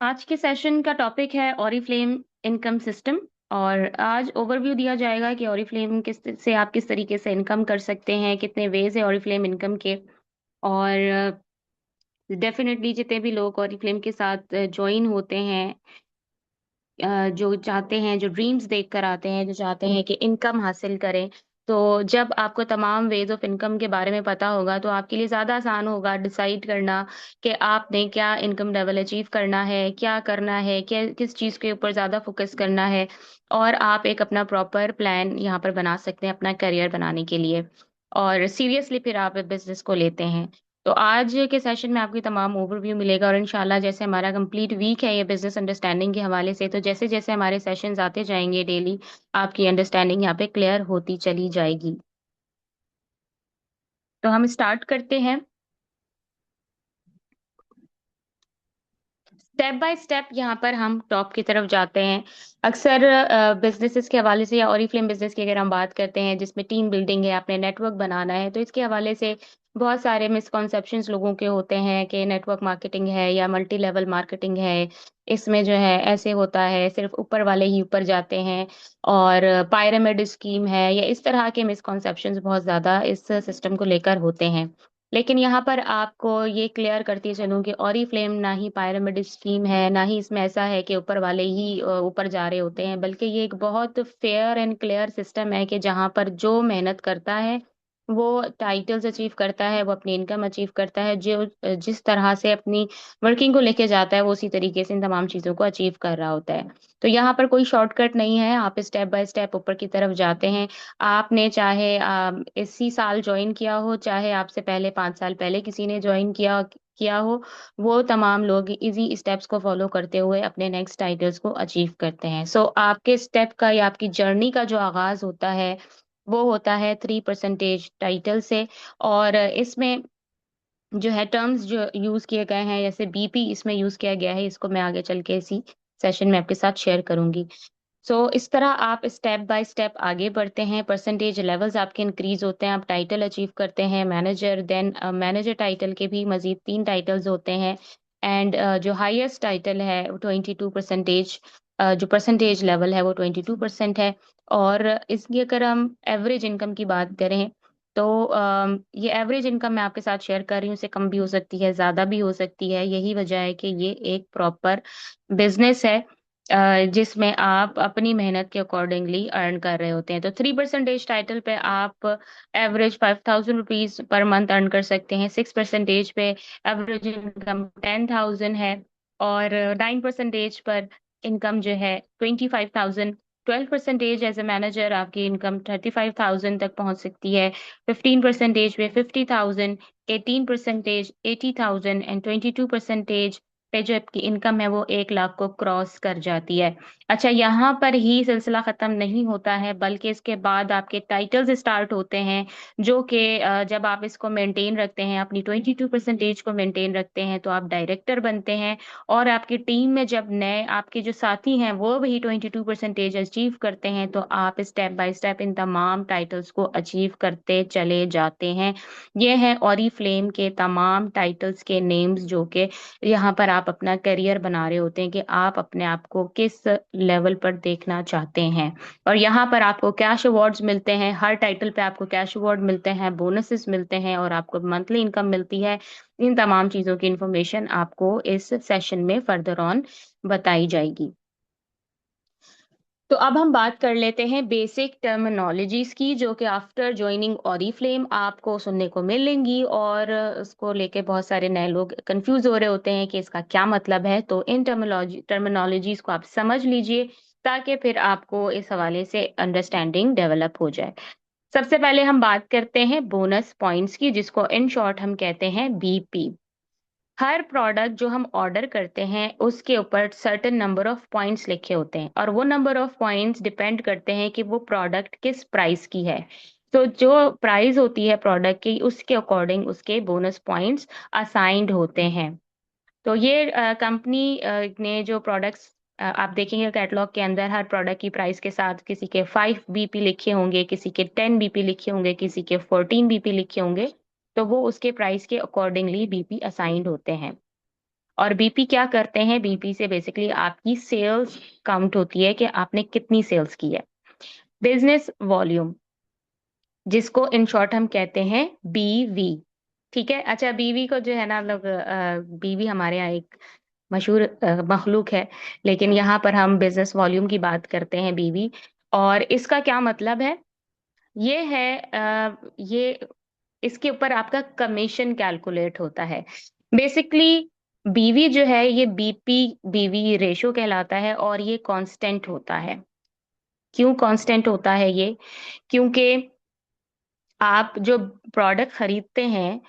आज के सेशन का टॉपिक है ऑरिफ्लेम इनकम सिस्टम। और आज ओवरव्यू दिया जाएगा कि ऑरिफ्लेम किस से आप किस तरीके से इनकम कर सकते हैं, कितने वेज है ऑरिफ्लेम इनकम के। और डेफिनेटली जितने भी लोग ऑरिफ्लेम के साथ ज्वाइन होते हैं, जो चाहते हैं, जो ड्रीम्स देख कर आते हैं, जो चाहते हैं कि इनकम हासिल करें, तो जब आपको तमाम वेज ऑफ इनकम के बारे में पता होगा तो आपके लिए ज़्यादा आसान होगा डिसाइड करना कि आपने क्या इनकम लेवल अचीव करना है, क्या करना है, क्या किस चीज़ के ऊपर ज़्यादा फोकस करना है। और आप एक अपना प्रॉपर प्लान यहाँ पर बना सकते हैं अपना करियर बनाने के लिए, और सीरियसली फिर आप बिजनेस को लेते हैं। तो आज के सेशन में आपकी तमाम ओवरव्यू मिलेगा, और इंशाल्लाह जैसे हमारा कंप्लीट वीक है ये बिजनेस अंडरस्टैंडिंग के हवाले से, तो जैसे जैसे हमारे सेशंस आते जाएंगे डेली, आपकी अंडरस्टैंडिंग यहाँ पे क्लियर होती चली जाएगी। तो हम स्टार्ट करते हैं। स्टेप बाय स्टेप यहाँ पर हम टॉप की तरफ जाते हैं। अक्सर बिजनेसेस के हवाले से या ऑरिफ्लेम बिजनेस की अगर हम बात करते हैं जिसमें टीम बिल्डिंग है, अपने नेटवर्क बनाना है, तो इसके हवाले से बहुत सारे मिसकॉन्सेप्शंस लोगों के होते हैं कि नेटवर्क मार्केटिंग है या मल्टी लेवल मार्केटिंग है। इसमें जो है ऐसे होता है, सिर्फ ऊपर वाले ही ऊपर जाते हैं, और पायरामिड स्कीम है, या इस तरह के मिसकॉन्सेप्शंस बहुत ज्यादा इस सिस्टम को लेकर होते हैं। लेकिन यहाँ पर आपको ये क्लियर करती चलूं कि ऑरिफ्लेम ना ही पायरामिड स्कीम है, ना ही इसमें ऐसा है कि ऊपर वाले ही ऊपर जा रहे होते हैं, बल्कि ये एक बहुत फेयर एंड क्लियर सिस्टम है कि जहाँ पर जो मेहनत करता है वो टाइटल्स अचीव करता है, वो अपनी इनकम अचीव करता है, जो जिस तरह से अपनी वर्किंग को लेके जाता है वो उसी तरीके से इन तमाम चीजों को अचीव कर रहा होता है। तो यहाँ पर कोई शॉर्टकट नहीं है, आप स्टेप बाय स्टेप ऊपर की तरफ जाते हैं। आपने चाहे इसी साल ज्वाइन किया हो, चाहे आपसे पहले 5 साल पहले किसी ने ज्वाइन किया किया हो, वो तमाम लोग इजी स्टेप्स को फॉलो करते हुए अपने नेक्स्ट टाइटल्स को अचीव करते हैं। सो आपके स्टेप का या आपकी जर्नी का जो आगाज होता है वो होता है 3% टाइटल से। और इसमें जो है टर्म्स जो यूज किए गए हैं, जैसे बीपी इसमें यूज किया गया है, इसको मैं आगे चल के इसी सेशन में आपके साथ शेयर करूंगी। सो इस तरह आप स्टेप बाय स्टेप आगे बढ़ते हैं, परसेंटेज लेवल्स आपके इंक्रीज होते हैं, आप टाइटल अचीव करते हैं मैनेजर, देन मैनेजर टाइटल के भी मजीद 3 टाइटल्स होते हैं। एंड जो हाईएस्ट टाइटल है वो 22%, जो परसेंटेज लेवल है वो 22% है। और इसकी अगर हम एवरेज इनकम की बात करें तो ये एवरेज इनकम मैं आपके साथ शेयर कर रही हूँ, इससे कम भी हो सकती है, ज्यादा भी हो सकती है। यही वजह है कि ये एक प्रॉपर बिजनेस है जिसमें आप अपनी मेहनत के अकॉर्डिंगली अर्न कर रहे होते हैं। तो 3% टाइटल पे आप average 5,000 rupees per month earn कर सकते हैं। 6% पे एवरेज इनकम 10,000 है। और 9% पर इनकम जो है 25,000। 12% एज ए मैनेजर आपकी इनकम 35,000 तक पहुंच सकती है। 15% पे 50,000। 18% 80,000। एंड 22% पे जो आपकी इनकम है वो 1 लाख को क्रॉस कर जाती है। अच्छा, यहाँ पर ही सिलसिला खत्म नहीं होता है, बल्कि इसके बाद आपके टाइटल्स स्टार्ट होते हैं, जो कि जब आप इसको मेंटेन रखते हैं, अपनी 22% को मेंटेन रखते हैं, तो आप डायरेक्टर बनते हैं। और आपकी टीम में जब नए आपके जो साथी हैं वो भी 22% अचीव करते हैं, तो आप स्टेप बाय स्टेप इन तमाम टाइटल्स को अचीव करते चले जाते हैं। ये है ऑरिफ्लेम के तमाम टाइटल्स के नेम्स, जो कि यहाँ पर आप अपना करियर बना रहे होते हैं कि आप अपने आप को किस लेवल पर देखना चाहते हैं। और यहाँ पर आपको कैश अवार्ड्स मिलते हैं, हर टाइटल पे आपको कैश अवार्ड मिलते हैं, बोनसेस मिलते हैं, और आपको मंथली इनकम मिलती है। इन तमाम चीजों की इंफॉर्मेशन आपको इस सेशन में फर्दर ऑन बताई जाएगी। तो अब हम बात कर लेते हैं बेसिक टर्मिनोलॉजीज की, जो कि आफ्टर ज्वाइनिंग ऑरिफ्लेम आपको सुनने को मिलेंगी, और उसको लेके बहुत सारे नए लोग कंफ्यूज हो रहे होते हैं कि इसका क्या मतलब है। तो इन टर्मिनोलॉजीज को आप समझ लीजिए, ताकि फिर आपको इस हवाले से अंडरस्टैंडिंग डेवलप हो जाए। सबसे पहले हम बात करते हैं बोनस पॉइंट्स की, जिसको इन शॉर्ट हम कहते हैं बीपी। हर प्रोडक्ट जो हम ऑर्डर करते हैं उसके ऊपर सर्टेन नंबर ऑफ पॉइंट्स लिखे होते हैं, और वो नंबर ऑफ पॉइंट्स डिपेंड करते हैं कि वो प्रोडक्ट किस प्राइस की है। तो जो प्राइस होती है प्रोडक्ट की, उसके अकॉर्डिंग उसके बोनस पॉइंट्स असाइंड होते हैं। तो ये कंपनी ने जो प्रोडक्ट्स आप देखेंगे कैटलॉग के अंदर, हर प्रोडक्ट की प्राइस के साथ किसी के 5 बीपी लिखे होंगे, किसी के 10 बीपी लिखे होंगे, किसी के 14 बीपी लिखे होंगे। तो वो उसके प्राइस के अकॉर्डिंगली बीपी असाइंड होते हैं। और बीपी क्या करते हैं, बीपी से बेसिकली आपकी सेल्स काउंट होती है कि आपने कितनी सेल्स की है। बिजनेस वॉल्यूम, जिसको इन शॉर्ट हम कहते हैं बीवी। ठीक है, अच्छा बीवी को जो है ना लोग, बीवी हमारे यहाँ एक मशहूर मखलूक है, लेकिन यहाँ पर हम बिजनेस वॉल्यूम की बात करते हैं बीवी। और इसका क्या मतलब है, ये है ये इसके ऊपर आपका कमीशन कैलकुलेट होता है। बेसिकली बीवी जो है ये बीपी बीवी रेशो कहलाता है, और ये कांस्टेंट होता है। क्यों कांस्टेंट होता है ये, क्योंकि आप जो प्रोडक्ट खरीदते हैं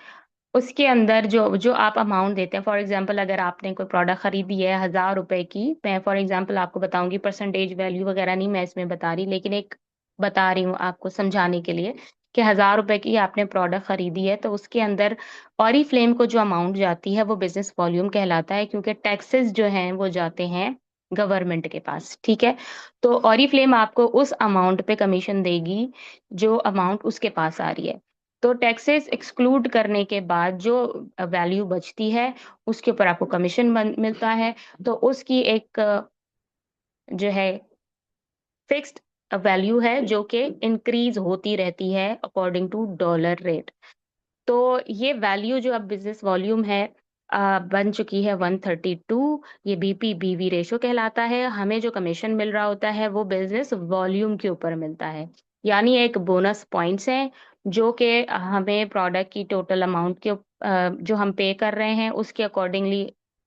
उसके अंदर जो जो आप अमाउंट देते हैं, फॉर एग्जांपल अगर आपने कोई प्रोडक्ट खरीदी है 1,000 रुपए की, मैं फॉर एग्जांपल आपको बताऊंगी, परसेंटेज वैल्यू वगैरह नहीं मैं इसमें बता रही, लेकिन एक बता रही हूँ आपको समझाने के लिए कि 1,000 रुपए की आपने प्रोडक्ट खरीदी है, तो उसके अंदर ऑरिफ्लेम को जो अमाउंट जाती है वो बिजनेस वॉल्यूम कहलाता है, क्योंकि टैक्सेस जो हैं वो जाते हैं गवर्नमेंट के पास। ठीक है, तो ऑरिफ्लेम आपको उस अमाउंट पे कमीशन देगी जो अमाउंट उसके पास आ रही है। तो टैक्सेस एक्सक्लूड करने के बाद जो वैल्यू बचती है उसके ऊपर आपको कमीशन मिलता है। तो उसकी एक जो है फिक्स्ड वैल्यू है जो कि इंक्रीज होती रहती है अकॉर्डिंग टू डॉलर रेट। तो ये वैल्यू जो अब बिजनेस वॉल्यूम है बन चुकी है 132। ये बीपी बीवी रेशो कहलाता है। हमें जो कमीशन मिल रहा होता है वो बिजनेस वॉल्यूम के ऊपर मिलता है, यानी एक बोनस पॉइंट्स हैं जो कि हमें प्रोडक्ट की टोटल अमाउंट के जो हम पे कर रहे हैं उसके अकॉर्डिंगली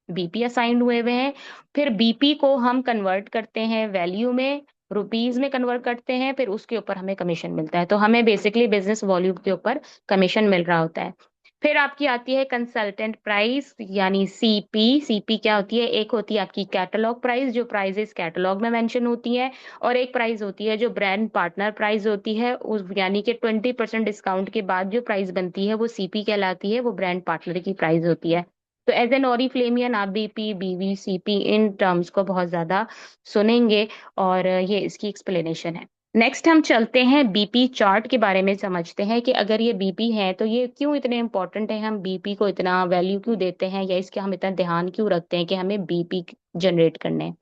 बीपी असाइंड हुए हुए हैं। फिर बीपी को हम कन्वर्ट करते हैं वैल्यू में, रुपीज में कन्वर्ट करते हैं, फिर उसके ऊपर हमें कमीशन मिलता है। तो हमें बेसिकली बिजनेस वॉल्यूम के ऊपर कमीशन मिल रहा होता है। फिर आपकी आती है कंसल्टेंट प्राइस यानी सीपी। सीपी क्या होती है, एक होती है आपकी कैटलॉग प्राइस जो प्राइजेस कैटलॉग में मेंशन होती है, और एक प्राइस होती है जो ब्रांड पार्टनर प्राइस होती है, उस यानी कि 20% डिस्काउंट के बाद जो प्राइस बनती है वो सीपी कहलाती है, वो ब्रांड पार्टनर की प्राइस होती है। तो एज एन ओरिफ्लेमियन आप बीपी बीवी सीपी इन टर्म्स को बहुत ज्यादा सुनेंगे, और ये इसकी एक्सप्लेनेशन है। नेक्स्ट हम चलते हैं बीपी चार्ट के बारे में समझते हैं कि अगर ये बीपी है तो ये क्यों इतने इंपॉर्टेंट है, हम बीपी को इतना वैल्यू क्यों देते हैं, या इसके हम इतना ध्यान क्यों रखते हैं कि हमें बीपी जनरेट करने हैं।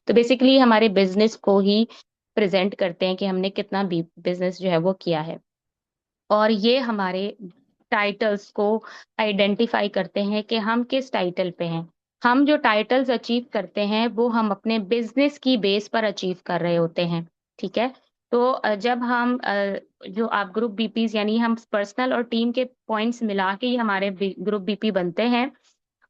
तो बेसिकली हमारे बिजनेस को ही प्रेजेंट करते हैं कि हमने कितना बिजनेस जो है वो किया है, और ये हमारे टाइटल्स को आइडेंटिफाई करते हैं कि हम किस टाइटल पे हैं। हम जो टाइटल्स अचीव करते हैं वो हम अपने बिजनेस की बेस पर अचीव कर रहे होते हैं। ठीक है, तो जब हम जो आप ग्रुप बीपीज यानी हम पर्सनल और टीम के पॉइंट्स मिला के ही हमारे ग्रुप बीपी बनते हैं,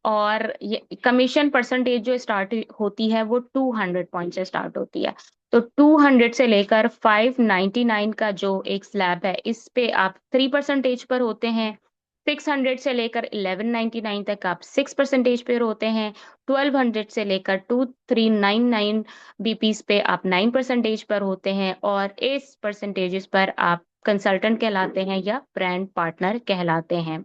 और ये कमीशन परसेंटेज जो स्टार्ट होती है वो 200 पॉइंट से स्टार्ट होती है। तो 200 से लेकर 599 का जो एक स्लैब है इस पे आप 3% पर होते हैं। 600 से लेकर 1199 तक आप 6% पर होते हैं। 1200 से लेकर 2399 बीपीस पे आप 9% पर होते हैं, और इस परसेंटेजेस पर आप कंसल्टेंट कहलाते हैं या ब्रांड पार्टनर कहलाते हैं।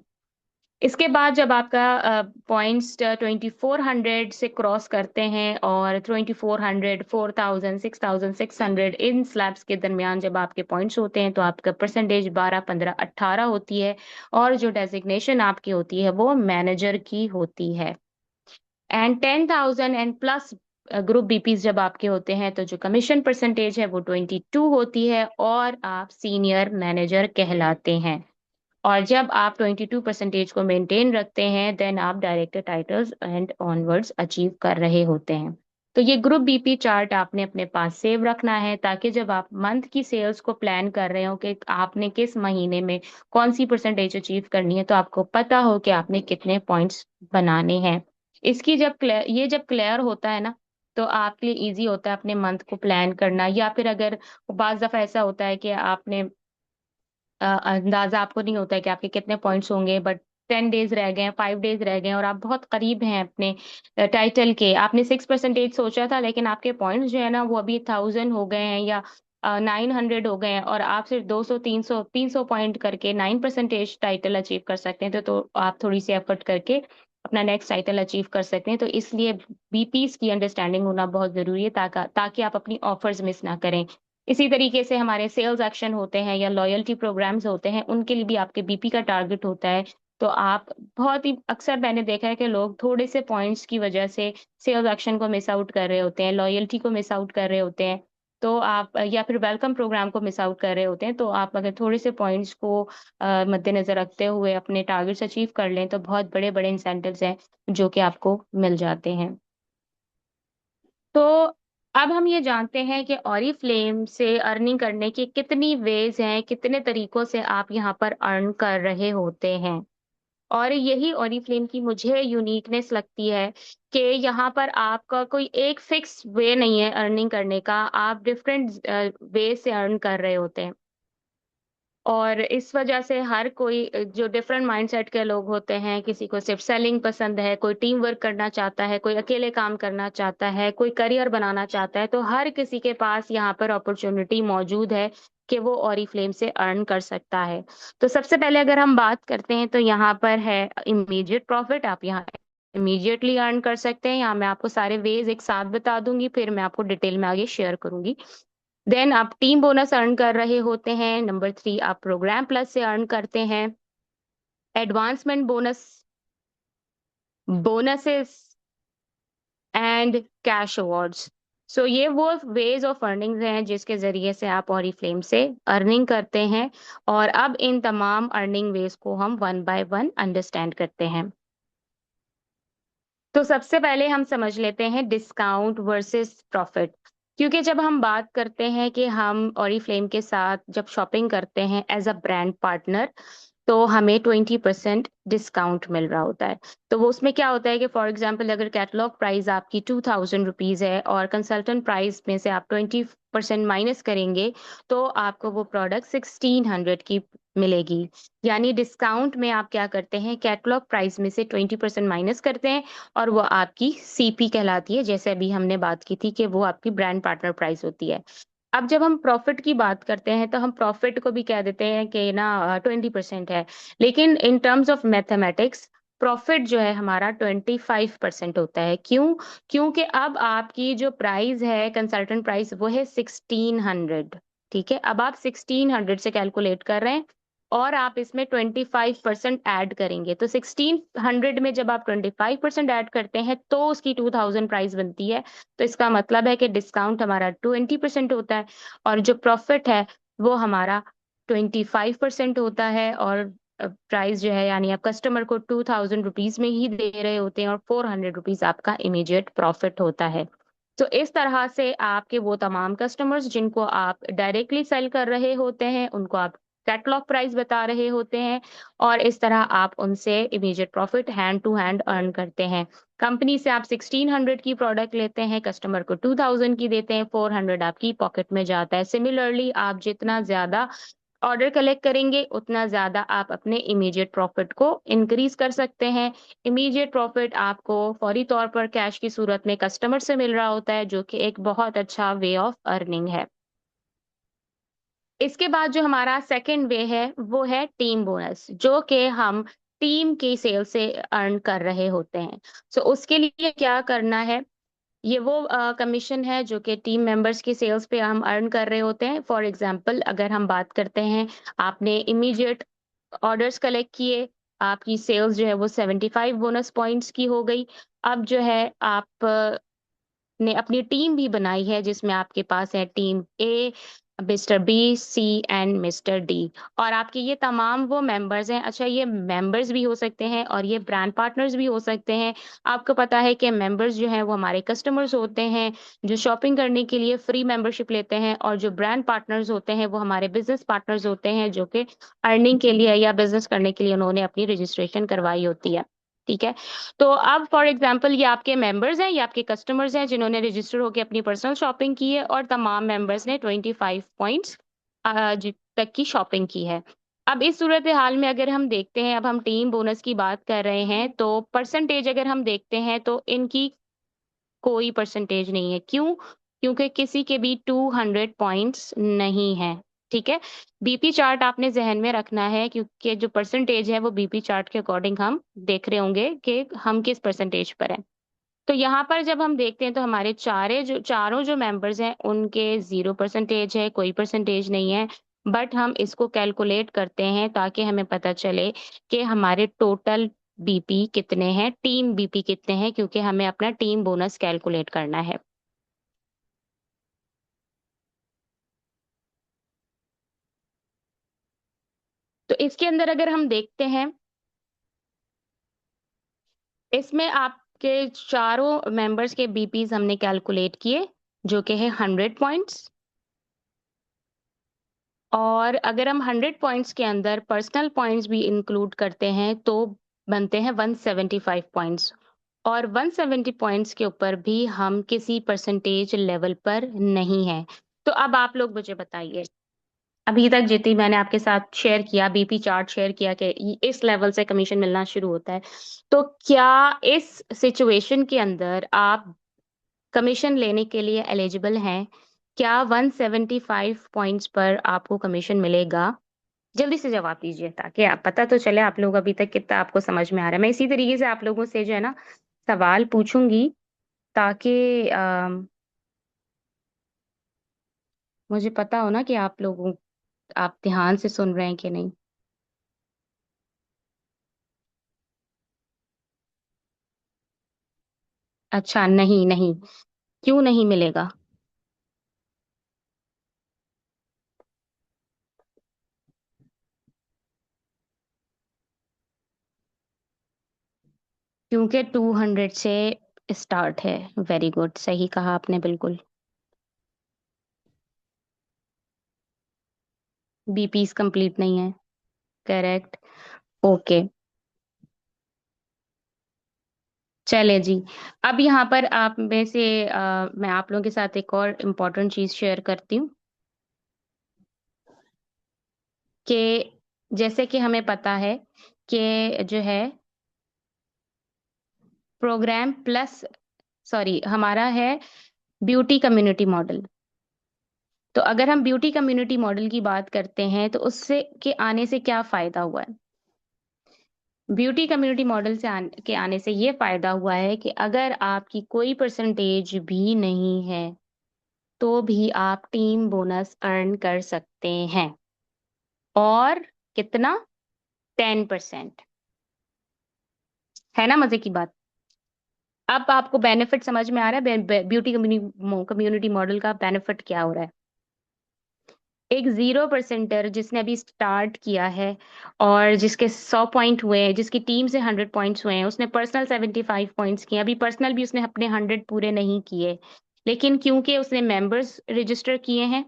इसके बाद जब आपका पॉइंट्स 2400 से क्रॉस करते हैं, और 2400 4000 6600 इन स्लैब्स के दरमियान जब आपके पॉइंट्स होते हैं तो आपका परसेंटेज 12 15 18 होती है, और जो डेजिग्नेशन आपकी होती है वो मैनेजर की होती है। And 10,000 and plus group BPs जब आपके होते हैं तो जो कमीशन परसेंटेज है वो 22 होती है, और आप सीनियर मैनेजर कहलाते हैं। और जब आप 22% को मेंटेन रखते हैं देन आप director titles and onwards achieve कर रहे होते हैं। तो ये ग्रुप बीपी चार्ट आपने अपने पास सेव रखना है, ताकि जब आप मंथ की सेल्स को प्लान कर रहे हो कि आपने किस महीने में कौन सी परसेंटेज अचीव करनी है, तो आपको पता हो कि आपने कितने पॉइंट्स बनाने हैं। इसकी जब क्लियर होता है ना, तो आपके लिए इजी होता है अपने मंथ को प्लान करना। या फिर अगर बाज दफा ऐसा होता है कि आपने अंदाजा आपको नहीं होता है कि आपके कितने पॉइंट्स होंगे, बट 10 डेज रह गए हैं, 5 डेज रह गए हैं, और आप बहुत करीब हैं अपने टाइटल के। आपने 6% सोचा था लेकिन आपके पॉइंट्स जो है ना वो अभी 1000 हो गए हैं या 900 हो गए हैं, और आप सिर्फ 200 300 पॉइंट करके 9% टाइटल अचीव कर सकते हैं। तो आप थोड़ी सी एफर्ट करके अपना नेक्स्ट टाइटल अचीव कर सकते हैं। तो इसलिए बीपीस की अंडरस्टैंडिंग होना बहुत जरूरी है, ताकि आप अपनी ऑफर्स मिस ना करें। इसी तरीके से हमारे सेल्स एक्शन होते हैं या लॉयल्टी प्रोग्राम्स होते हैं, उनके लिए भी आपके बीपी का टारगेट होता है तो आप बहुत ही अक्सर मैंने देखा है कि लोग थोड़े से पॉइंट्स की वजह से सेल्स एक्शन को मिस आउट कर रहे होते हैं, लॉयल्टी को मिस आउट कर रहे होते हैं। तो आप या फिर वेलकम प्रोग्राम को मिस आउट कर रहे होते हैं, तो आप अगर थोड़े से पॉइंट्स को मद्देनज़र रखते हुए अपने टारगेट्स अचीव कर लें, तो बहुत बड़े-बड़े इंसेंटिव्स हैं, जो कि आपको मिल जाते हैं। तो अब हम ये जानते हैं कि ऑरिफ्लेम से अर्निंग करने की कितनी वेज़ हैं, कितने तरीकों से आप यहाँ पर अर्न कर रहे होते हैं। और यही ऑरिफ्लेम की मुझे यूनिकनेस लगती है कि यहाँ पर आपका कोई एक फिक्स वे नहीं है अर्निंग करने का, आप डिफरेंट वे से अर्न कर रहे होते हैं। और इस वजह से हर कोई जो डिफरेंट माइंडसेट के लोग होते हैं, किसी को सिर्फ सेलिंग पसंद है, कोई टीम वर्क करना चाहता है, कोई अकेले काम करना चाहता है, कोई करियर बनाना चाहता है, तो हर किसी के पास यहाँ पर अपॉर्च्युनिटी मौजूद है कि वो ऑरिफ्लेम से अर्न कर सकता है। तो सबसे पहले अगर हम बात करते हैं तो यहाँ पर है इमीडिएट प्रॉफिट, आप यहाँ इमीडिएटली अर्न कर सकते हैं। यहाँ मैं आपको सारे वेज़ एक साथ बता दूँगी, फिर मैं आपको डिटेल में आगे शेयर करूँगी। देन आप टीम बोनस अर्न कर रहे होते हैं। नंबर 3 आप प्रोग्राम प्लस से अर्न करते हैं। Advancement bonus, bonuses and cash awards. So ये वो वेज ऑफ अर्निंग्स हैं जिसके ज़रिए से आप ऑरिफ्लेम से अर्निंग करते हैं और अब इन तमाम अर्निंग वेज को हम वन बाय वन अंडरस्टैंड करते हैं। तो सबसे पहले हम समझ लेते हैं डिस्काउंट वर्सेस प्रॉफिट। क्योंकि जब हम बात करते हैं कि हम ऑरिफ्लेम के साथ जब शॉपिंग करते हैं एज़ अ ब्रांड पार्टनर, तो हमें 20% डिस्काउंट मिल रहा होता है। तो वो उसमें क्या होता है कि फॉर एग्ज़ाम्पल अगर कैटलॉग प्राइस आपकी ₹2000 है और कंसल्टेंट प्राइस में से आप 20% माइनस करेंगे, तो आपको वो प्रोडक्ट 1600 की मिलेगी। यानी डिस्काउंट में आप क्या करते हैं, कैटलॉग प्राइस में से 20% माइनस करते हैं और वो आपकी सीपी कहलाती है, जैसे अभी हमने बात की थी कि वो आपकी ब्रांड पार्टनर प्राइस होती है। अब जब हम प्रॉफिट की बात करते हैं, तो हम प्रॉफिट को भी कह देते हैं कि ना 20% है। लेकिन in terms of mathematics profit जो है हमारा 25% होता है। क्यों? क्योंकि अब आपकी जो प्राइस है कंसल्टेंट प्राइस वो है 1600, ठीक है? अब आप 1600 से कैलकुलेट कर रहे हैं और आप इसमें 25% ऐड करेंगे। तो 1600 में जब आप 25% ऐड करते हैं, तो उसकी 2000 प्राइस बनती है। तो इसका मतलब है कि डिस्काउंट हमारा 20% होता है और जो प्रॉफिट है वो हमारा 25% होता है और प्राइस जो है यानी आप कस्टमर को ₹2000 में ही दे रहे होते हैं और ₹400 आपका इमीडिएट प्रॉफिट होता है। तो इस तरह से आपके वो तमाम कस्टमर्स जिनको आप डायरेक्टली सेल कर रहे होते हैं, उनको आप कैटलॉग प्राइस बता रहे होते हैं और इस तरह आप उनसे immediate profit hand to hand earn करते हैं। कंपनी से आप 1600 की प्रोडक्ट लेते हैं, कस्टमर को 2000 की देते हैं, 400 आपकी पॉकेट में जाता है। सिमिलरली आप जितना ज़्यादा ऑर्डर कलेक्ट करेंगे, उतना ज़्यादा आप अपने इमीडिएट प्रॉफिट को इंक्रीज़ कर सकते हैं। इमीडिएट प्रॉफिट आपको फौरी तौर पर कैश की सूरत में कस्टमर से मिल रहा होता है, जो कि एक बहुत अच्छा वे ऑफ अर्निंग है। इसके बाद जो हमारा सेकंड वे है, वो है टीम बोनस, जो कि हम टीम की सेल से अर्न कर रहे होते हैं। सो उसके लिए क्या करना है, ये वो कमीशन है जो कि टीम मेंबर्स की सेल्स पे हम अर्न कर रहे होते हैं। फॉर एग्ज़ाम्पल अगर हम बात करते हैं, आपने इमीडिएट ऑर्डर्स कलेक्ट किए, आपकी सेल्स जो है वो 75 बोनस पॉइंट्स की हो गई। अब जो है आप ने अपनी टीम भी बनाई है जिसमें आपके पास है team A, mister B, C and mister D और आपके ये तमाम वो मेंबर्स हैं। अच्छा ये मेंबर्स भी हो सकते हैं और ये ब्रांड पार्टनर्स भी हो सकते हैं। आपको पता है कि मेंबर्स जो हैं वो हमारे कस्टमर्स होते हैं, जो शॉपिंग करने के लिए फ्री मेंबरशिप लेते हैं और जो ब्रांड पार्टनर्स होते हैं वो हमारे बिज़नेस पार्टनर्स होते हैं जो कि अर्निंग के लिए या बिज़नेस करने के लिए उन्होंने अपनी रजिस्ट्रेशन करवाई होती है। ठीक है? तो अब फॉर एग्ज़ाम्पल ये आपके मेंबर्स हैं, ये आपके कस्टमर्स हैं जिन्होंने रजिस्टर होके अपनी पर्सनल शॉपिंग की है और तमाम मेंबर्स ने 25 पॉइंट्स जी तक की शॉपिंग की है। अब इस सूरत-ए-हाल में अगर हम देखते हैं, अब हम टीम बोनस की बात कर रहे हैं, तो परसेंटेज अगर हम देखते हैं तो इनकी कोई परसेंटेज नहीं है। क्यों? क्योंकि किसी के भी 200 पॉइंट्स नहीं हैं, ठीक है? बीपी चार्ट आपने ज़हन में रखना है क्योंकि जो परसेंटेज है वो बीपी चार्ट के अकॉर्डिंग हम देख रहे होंगे कि हम किस परसेंटेज पर हैं। तो यहाँ पर जब हम देखते हैं तो हमारे चारों जो मेंबर्स हैं उनके 0 परसेंटेज है, कोई परसेंटेज नहीं है बट हम इसको कैलकुलेट करते हैं ताकि हमें पता चले कि हमारे टोटल बीपी कितने हैं, टीम बीपी कितने हैं, क्योंकि हमें अपना टीम बोनस कैलकुलेट करना है। तो इसके अंदर अगर हम देखते हैं, इसमें आपके चारों मेंबर्स के बीपीज हमने कैलकुलेट किए, जो कि है 100 पॉइंट्स। और अगर हम 100 पॉइंट्स के अंदर पर्सनल पॉइंट्स भी इंक्लूड करते हैं तो बनते हैं 175 पॉइंट्स। और 170 पॉइंट्स के ऊपर भी हम किसी परसेंटेज लेवल पर नहीं हैं। तो अब आप लोग मुझे बताइए, अभी तक जितनी मैंने आपके साथ शेयर किया, बीपी चार्ट शेयर किया कि इस लेवल से कमीशन मिलना शुरू होता है, तो क्या इस सिचुएशन के अंदर आप कमीशन लेने के लिए एलिजिबल हैं? क्या 175 पॉइंट्स पर आपको कमीशन मिलेगा? जल्दी से जवाब दीजिए ताकि आप पता तो चले आप लोग अभी तक कितना आपको समझ में आ रहा है। मैं इसी तरीके से आप लोगों से जो है ना सवाल पूछूंगी, ताकि मुझे पता हो ना कि आप ध्यान से सुन रहे हैं कि नहीं। अच्छा, नहीं नहीं, क्यों नहीं मिलेगा? क्योंकि 200 से स्टार्ट है। वेरी गुड, सही कहा आपने बिल्कुल। बीपीस कंप्लीट नहीं है। करेक्ट। ओके, चले जी। अब यहाँ पर आप में से मैं आप लोगों के साथ एक और इम्पोर्टेंट चीज शेयर करती हूँ कि जैसे कि हमें पता है कि जो है प्रोग्राम प्लस, सॉरी, हमारा है ब्यूटी कम्युनिटी मॉडल। तो अगर हम ब्यूटी कम्युनिटी मॉडल की बात करते हैं तो उससे के आने से क्या फायदा हुआ है? ब्यूटी कम्युनिटी मॉडल के आने से ये फायदा हुआ है कि अगर आपकी कोई परसेंटेज भी नहीं है तो भी आप टीम बोनस अर्न कर सकते हैं। और कितना? 10%। है ना मजे की बात? अब आपको बेनिफिट समझ में आ रहा है, ब्यूटी कम्युनिटी मॉडल का बेनिफिट क्या हो रहा है? एक 0 परसेंटर जिसने अभी स्टार्ट किया है और जिसके 100 पॉइंट हुए हैं, जिसकी टीम से 100 पॉइंट्स हुए हैं, उसने पर्सनल 75 पॉइंट्स किए। अभी पर्सनल भी उसने अपने 100 पूरे नहीं किए, लेकिन क्योंकि उसने मेंबर्स रजिस्टर किए हैं,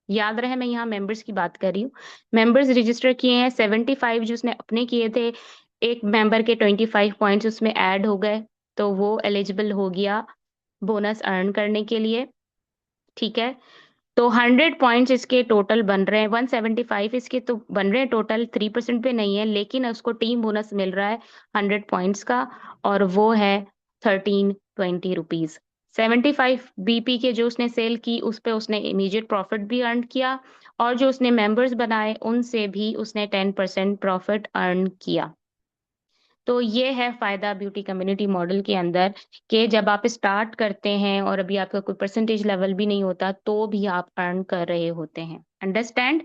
याद रहे मैं यहाँ मेंबर्स की बात कर रही हूँ, मेंबर्स रजिस्टर किए हैं, 75 जो उसने अपने किए थे, एक मेंबर के 25 पॉइंट्स उसमें ऐड हो गए, तो वो एलिजिबल हो गया बोनस अर्न करने के लिए। ठीक है, तो 100 पॉइंट्स इसके टोटल बन रहे हैं, 175 इसके तो बन रहे हैं टोटल, 3% पे नहीं है, लेकिन उसको टीम बोनस मिल रहा है 100 पॉइंट्स का, और वो है 1320 रुपीज। 75 बीपी के जो उसने सेल की उस पे उसने इमीडिएट प्रॉफिट भी अर्न किया, और जो उसने मेंबर्स बनाए उनसे भी उसने 10% प्रॉफिट अर्न किया। तो ये है फायदा ब्यूटी कम्युनिटी मॉडल के अंदर, कि जब आप स्टार्ट करते हैं और अभी आपका कोई परसेंटेज लेवल भी नहीं होता तो भी आप अर्न कर रहे होते हैं। अंडरस्टैंड?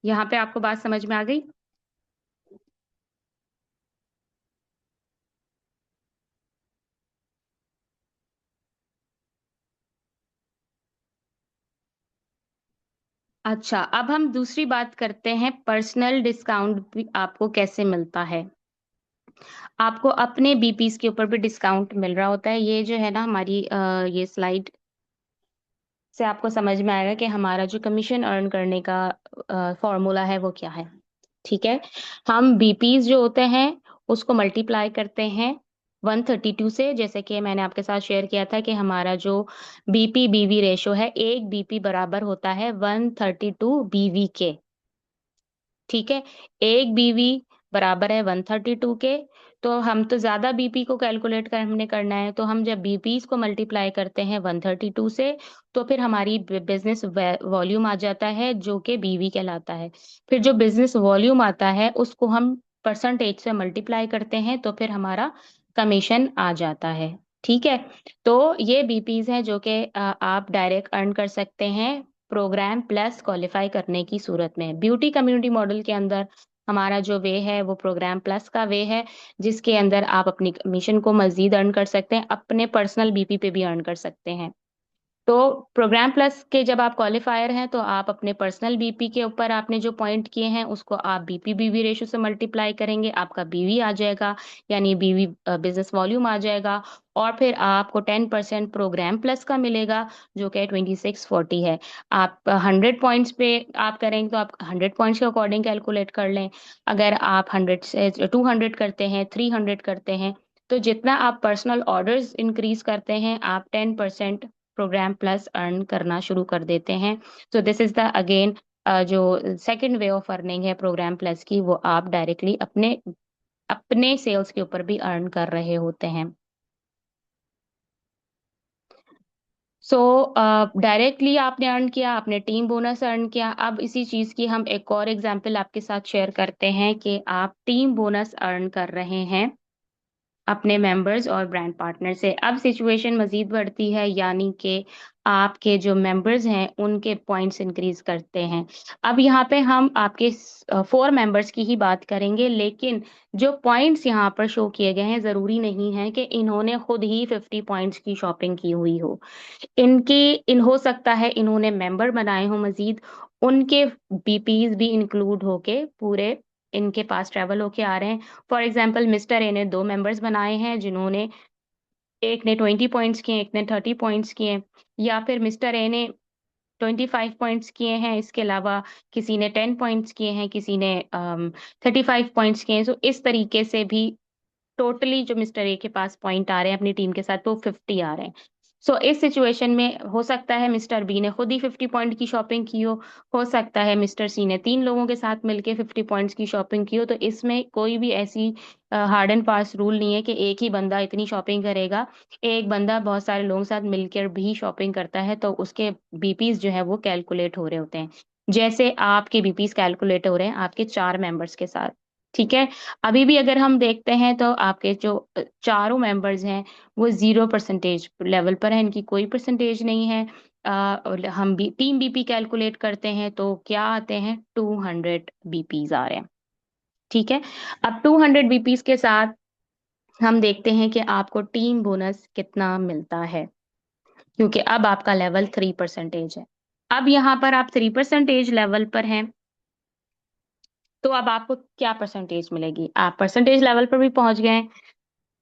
यहाँ पे आपको बात समझ में आ गई? अच्छा, अब हम दूसरी बात करते हैं, पर्सनल डिस्काउंट भी आपको कैसे मिलता है। आपको अपने बीपीस के ऊपर भी डिस्काउंट मिल रहा होता है। ये जो है ना हमारी ये स्लाइड से आपको समझ में आएगा कि हमारा जो कमीशन अर्न करने का फॉर्मूला है वो क्या है। ठीक है, हम बीपीस जो होते हैं उसको मल्टीप्लाई करते हैं 132 से, जैसे कि मैंने आपके साथ शेयर किया था कि हमारा जो बीपी बीवी रेशो है, एक बीपी बराबर होता है 132 बीवी के। ठीक है, एक बीवी बराबर है 132 के। तो हम तो ज्यादा बीपी को कैलकुलेट कर हमने करना है, तो हम जब बीपीस को मल्टीप्लाई करते हैं 132 से, तो फिर हमारी बिजनेस वॉल्यूम आ जाता है जो कि बीवी कहलाता है। फिर जो बिजनेस वॉल्यूम आता है उसको हम परसेंटेज से मल्टीप्लाई करते हैं, तो फिर हमारा कमीशन आ जाता है। ठीक है। तो ये बीपीज हैं जो कि आप डायरेक्ट अर्न कर सकते हैं प्रोग्राम प्लस क्वालिफाई करने की सूरत में। ब्यूटी कम्युनिटी मॉडल के अंदर हमारा जो वे है वो प्रोग्राम प्लस का वे है, जिसके अंदर आप अपनी कमीशन को मजीद अर्न कर सकते हैं, अपने पर्सनल बीपी पे भी अर्न कर सकते हैं। तो प्रोग्राम प्लस के जब आप क्वालिफायर हैं तो आप अपने पर्सनल बीपी के ऊपर आपने जो पॉइंट किए हैं उसको आप बीपी बीवी रेशो से मल्टीप्लाई करेंगे, आपका बीवी आ जाएगा, यानी बीवी बिजनेस वॉल्यूम आ जाएगा। और फिर आपको 10% प्रोग्राम प्लस का मिलेगा जो कि 2640 है। आप 100 पॉइंट्स पे आप करेंगे तो आप 100 पॉइंट्स के अकॉर्डिंग कैलकुलेट कर लें। अगर आप 200 करते हैं, 300 करते हैं, तो जितना आप पर्सनल ऑर्डर्स इंक्रीज करते हैं आप 10% प्रोग्राम प्लस अर्न करना शुरू कर देते हैं। तो दिस इज द अगेन जो सेकंड वे ऑफ अर्निंग है प्रोग्राम प्लस की, वो आप डायरेक्टली अपने अपने सेल्स के ऊपर भी अर्न कर रहे होते हैं। सो डायरेक्टली आपने अर्न किया, आपने टीम बोनस अर्न किया। अब इसी चीज की हम एक और एग्जांपल आपके साथ शेयर करते हैं कि आप टीम बोनस अर्न कर रहे हैं अपने मेंबर्स और ब्रांड पार्टनर से। अब सिचुएशन मजीद बढ़ती है, यानी कि आपके जो मेंबर्स हैं उनके पॉइंट्स इंक्रीज करते हैं। अब यहाँ पे हम आपके 4 मेंबर्स की ही बात करेंगे, लेकिन जो पॉइंट्स यहाँ पर शो किए गए हैं जरूरी नहीं है कि इन्होंने खुद ही 50 पॉइंट्स की शॉपिंग की हुई हो। इनके इन हो सकता है इन्होंने मेंबर बनाए हो मजीद, उनके बीपीज भी इंक्लूड होके पूरे इनके पास ट्रेवल होके आ रहे हैं। फॉर एग्जाम्पल मिस्टर ए ने 2 मेंबर्स बनाए हैं जिन्होंने, एक ने 20 पॉइंट्स किए, एक ने 30 पॉइंट्स किए, या फिर मिस्टर ए ने 25 पॉइंट्स किए हैं, इसके अलावा किसी ने 10 पॉइंट्स किए हैं, किसी ने 35 पॉइंट्स किए हैं। तो इस तरीके से भी टोटली जो मिस्टर ए के पास पॉइंट आ रहे हैं अपनी टीम के साथ वो 50 आ रहे हैं। सो इस सिचुएशन में हो सकता है मिस्टर बी ने खुद ही 50 पॉइंट की शॉपिंग की हो सकता है मिस्टर सी ने 3 लोगों के साथ मिलके 50 पॉइंट्स की शॉपिंग की हो। तो इसमें कोई भी ऐसी हार्ड एंड फास्ट रूल नहीं है कि एक ही बंदा इतनी शॉपिंग करेगा। एक बंदा बहुत सारे लोगों के साथ मिलकर भी शॉपिंग करता है तो उसके बीपीज जो है वो कैलकुलेट हो रहे होते हैं, जैसे आपके बीपीज कैलकुलेट हो रहे हैं आपके 4 मेंबर्स के साथ। ठीक है। अभी भी अगर हम देखते हैं तो आपके जो चारों मेंबर्स हैं वो 0% लेवल पर है, इनकी कोई परसेंटेज नहीं है। और हम भी टीम बीपी कैलकुलेट करते हैं तो क्या आते हैं, 200 बीपीज आ रहे हैं। ठीक है। अब 200 बीपीज के साथ हम देखते हैं कि आपको टीम बोनस कितना मिलता है, क्योंकि अब आपका लेवल 3% है। अब यहाँ पर आप 3% लेवल पर हैं, तो अब आपको क्या परसेंटेज मिलेगी, आप परसेंटेज लेवल पर भी पहुंच गए हैं,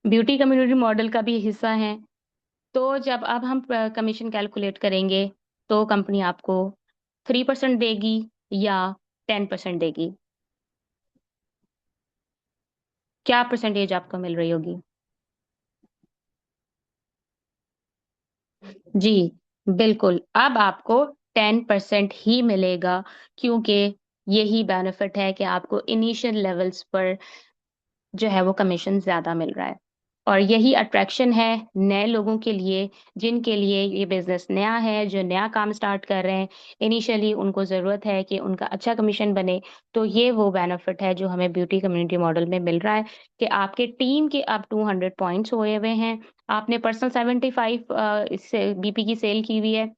ब्यूटी कम्युनिटी मॉडल का भी हिस्सा है। तो जब अब हम कमीशन कैलकुलेट करेंगे तो कंपनी आपको 3% देगी या 10% देगी, क्या परसेंटेज आपको मिल रही होगी? जी बिल्कुल, अब आपको 10% ही मिलेगा, क्योंकि यही बेनिफिट है कि आपको इनिशियल लेवल्स पर जो है वो कमीशन ज्यादा मिल रहा है। और यही अट्रैक्शन है नए लोगों के लिए, जिनके लिए ये बिजनेस नया है, जो नया काम स्टार्ट कर रहे हैं, इनिशियली उनको जरूरत है कि उनका अच्छा कमीशन बने। तो ये वो बेनिफिट है जो हमें ब्यूटी कम्युनिटी मॉडल में मिल रहा है कि आपके टीम के अब 200 पॉइंट्स हुए हुए हैं, आपने पर्सनल 75 इससे बीपी की सेल की हुई है,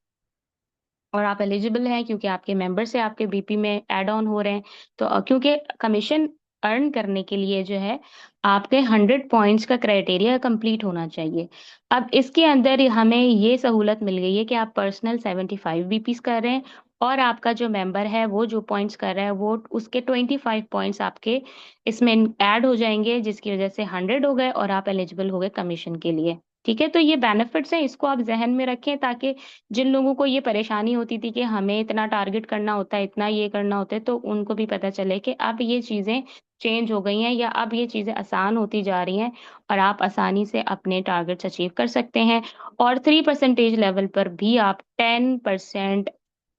और आप एलिजिबल हैं क्योंकि आपके मेंबर से आपके बीपी में ऐड ऑन हो रहे हैं। तो क्योंकि कमीशन अर्न करने के लिए जो है आपके 100 पॉइंट्स का क्राइटेरिया कंप्लीट होना चाहिए। अब इसके अंदर हमें ये सहूलत मिल गई है कि आप पर्सनल 75 बीपीस कर रहे हैं, और आपका जो मेंबर है वो जो पॉइंट्स कर रहा है वो उसके 25 पॉइंट्स आपके इसमें ऐड हो जाएंगे, जिसकी वजह से 100 हो गए और आप एलिजिबल हो गए कमीशन के लिए। ठीक है। तो ये बेनिफिट्स हैं, इसको आप जहन में रखें, ताकि जिन लोगों को ये परेशानी होती थी कि हमें इतना टारगेट करना होता है, इतना ये करना होता है, तो उनको भी पता चले कि अब ये चीजें चेंज हो गई हैं या अब ये चीजें आसान होती जा रही हैं, और आप आसानी से अपने टारगेट्स अचीव कर सकते हैं। और 3% लेवल पर भी आप 10%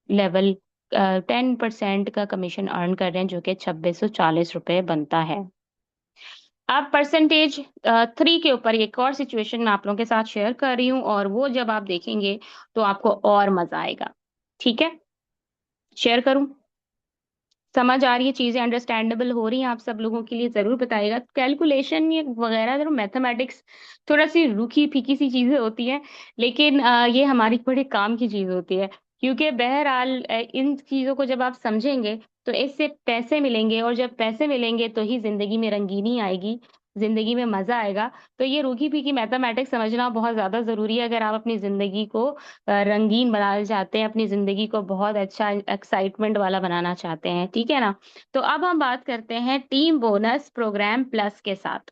लेवल 10% का कमीशन अर्न कर रहे हैं, जो कि 2640 रुपये बनता है। अब परसेंटेज 3 के ऊपर एक और सिचुएशन मैं आप लोगों के साथ शेयर कर रही हूँ, और वो जब आप देखेंगे तो आपको और मजा आएगा। ठीक है, शेयर करूं? समझ आ रही है चीजें, अंडरस्टैंडेबल हो रही हैं आप सब लोगों के लिए, जरूर बताइएगा। कैलकुलेशन ये वगैरह जो मैथमेटिक्स थोड़ा सी रूखी फीकी सी चीजें होती हैं, लेकिन ये हमारी बड़े काम की चीज होती है। क्योंकि बहरहाल इन चीजों को जब आप समझेंगे तो इससे पैसे मिलेंगे, और जब पैसे मिलेंगे तो ही जिंदगी में रंगीनी आएगी, जिंदगी में मजा आएगा। तो ये रूखी फीकी मैथमेटिक्स समझना बहुत ज्यादा जरूरी है अगर आप अपनी जिंदगी को रंगीन बनाना चाहते हैं, अपनी जिंदगी को बहुत अच्छा एक्साइटमेंट वाला बनाना चाहते हैं, ठीक है ना। तो अब हम बात करते हैं टीम बोनस प्रोग्राम प्लस के साथ।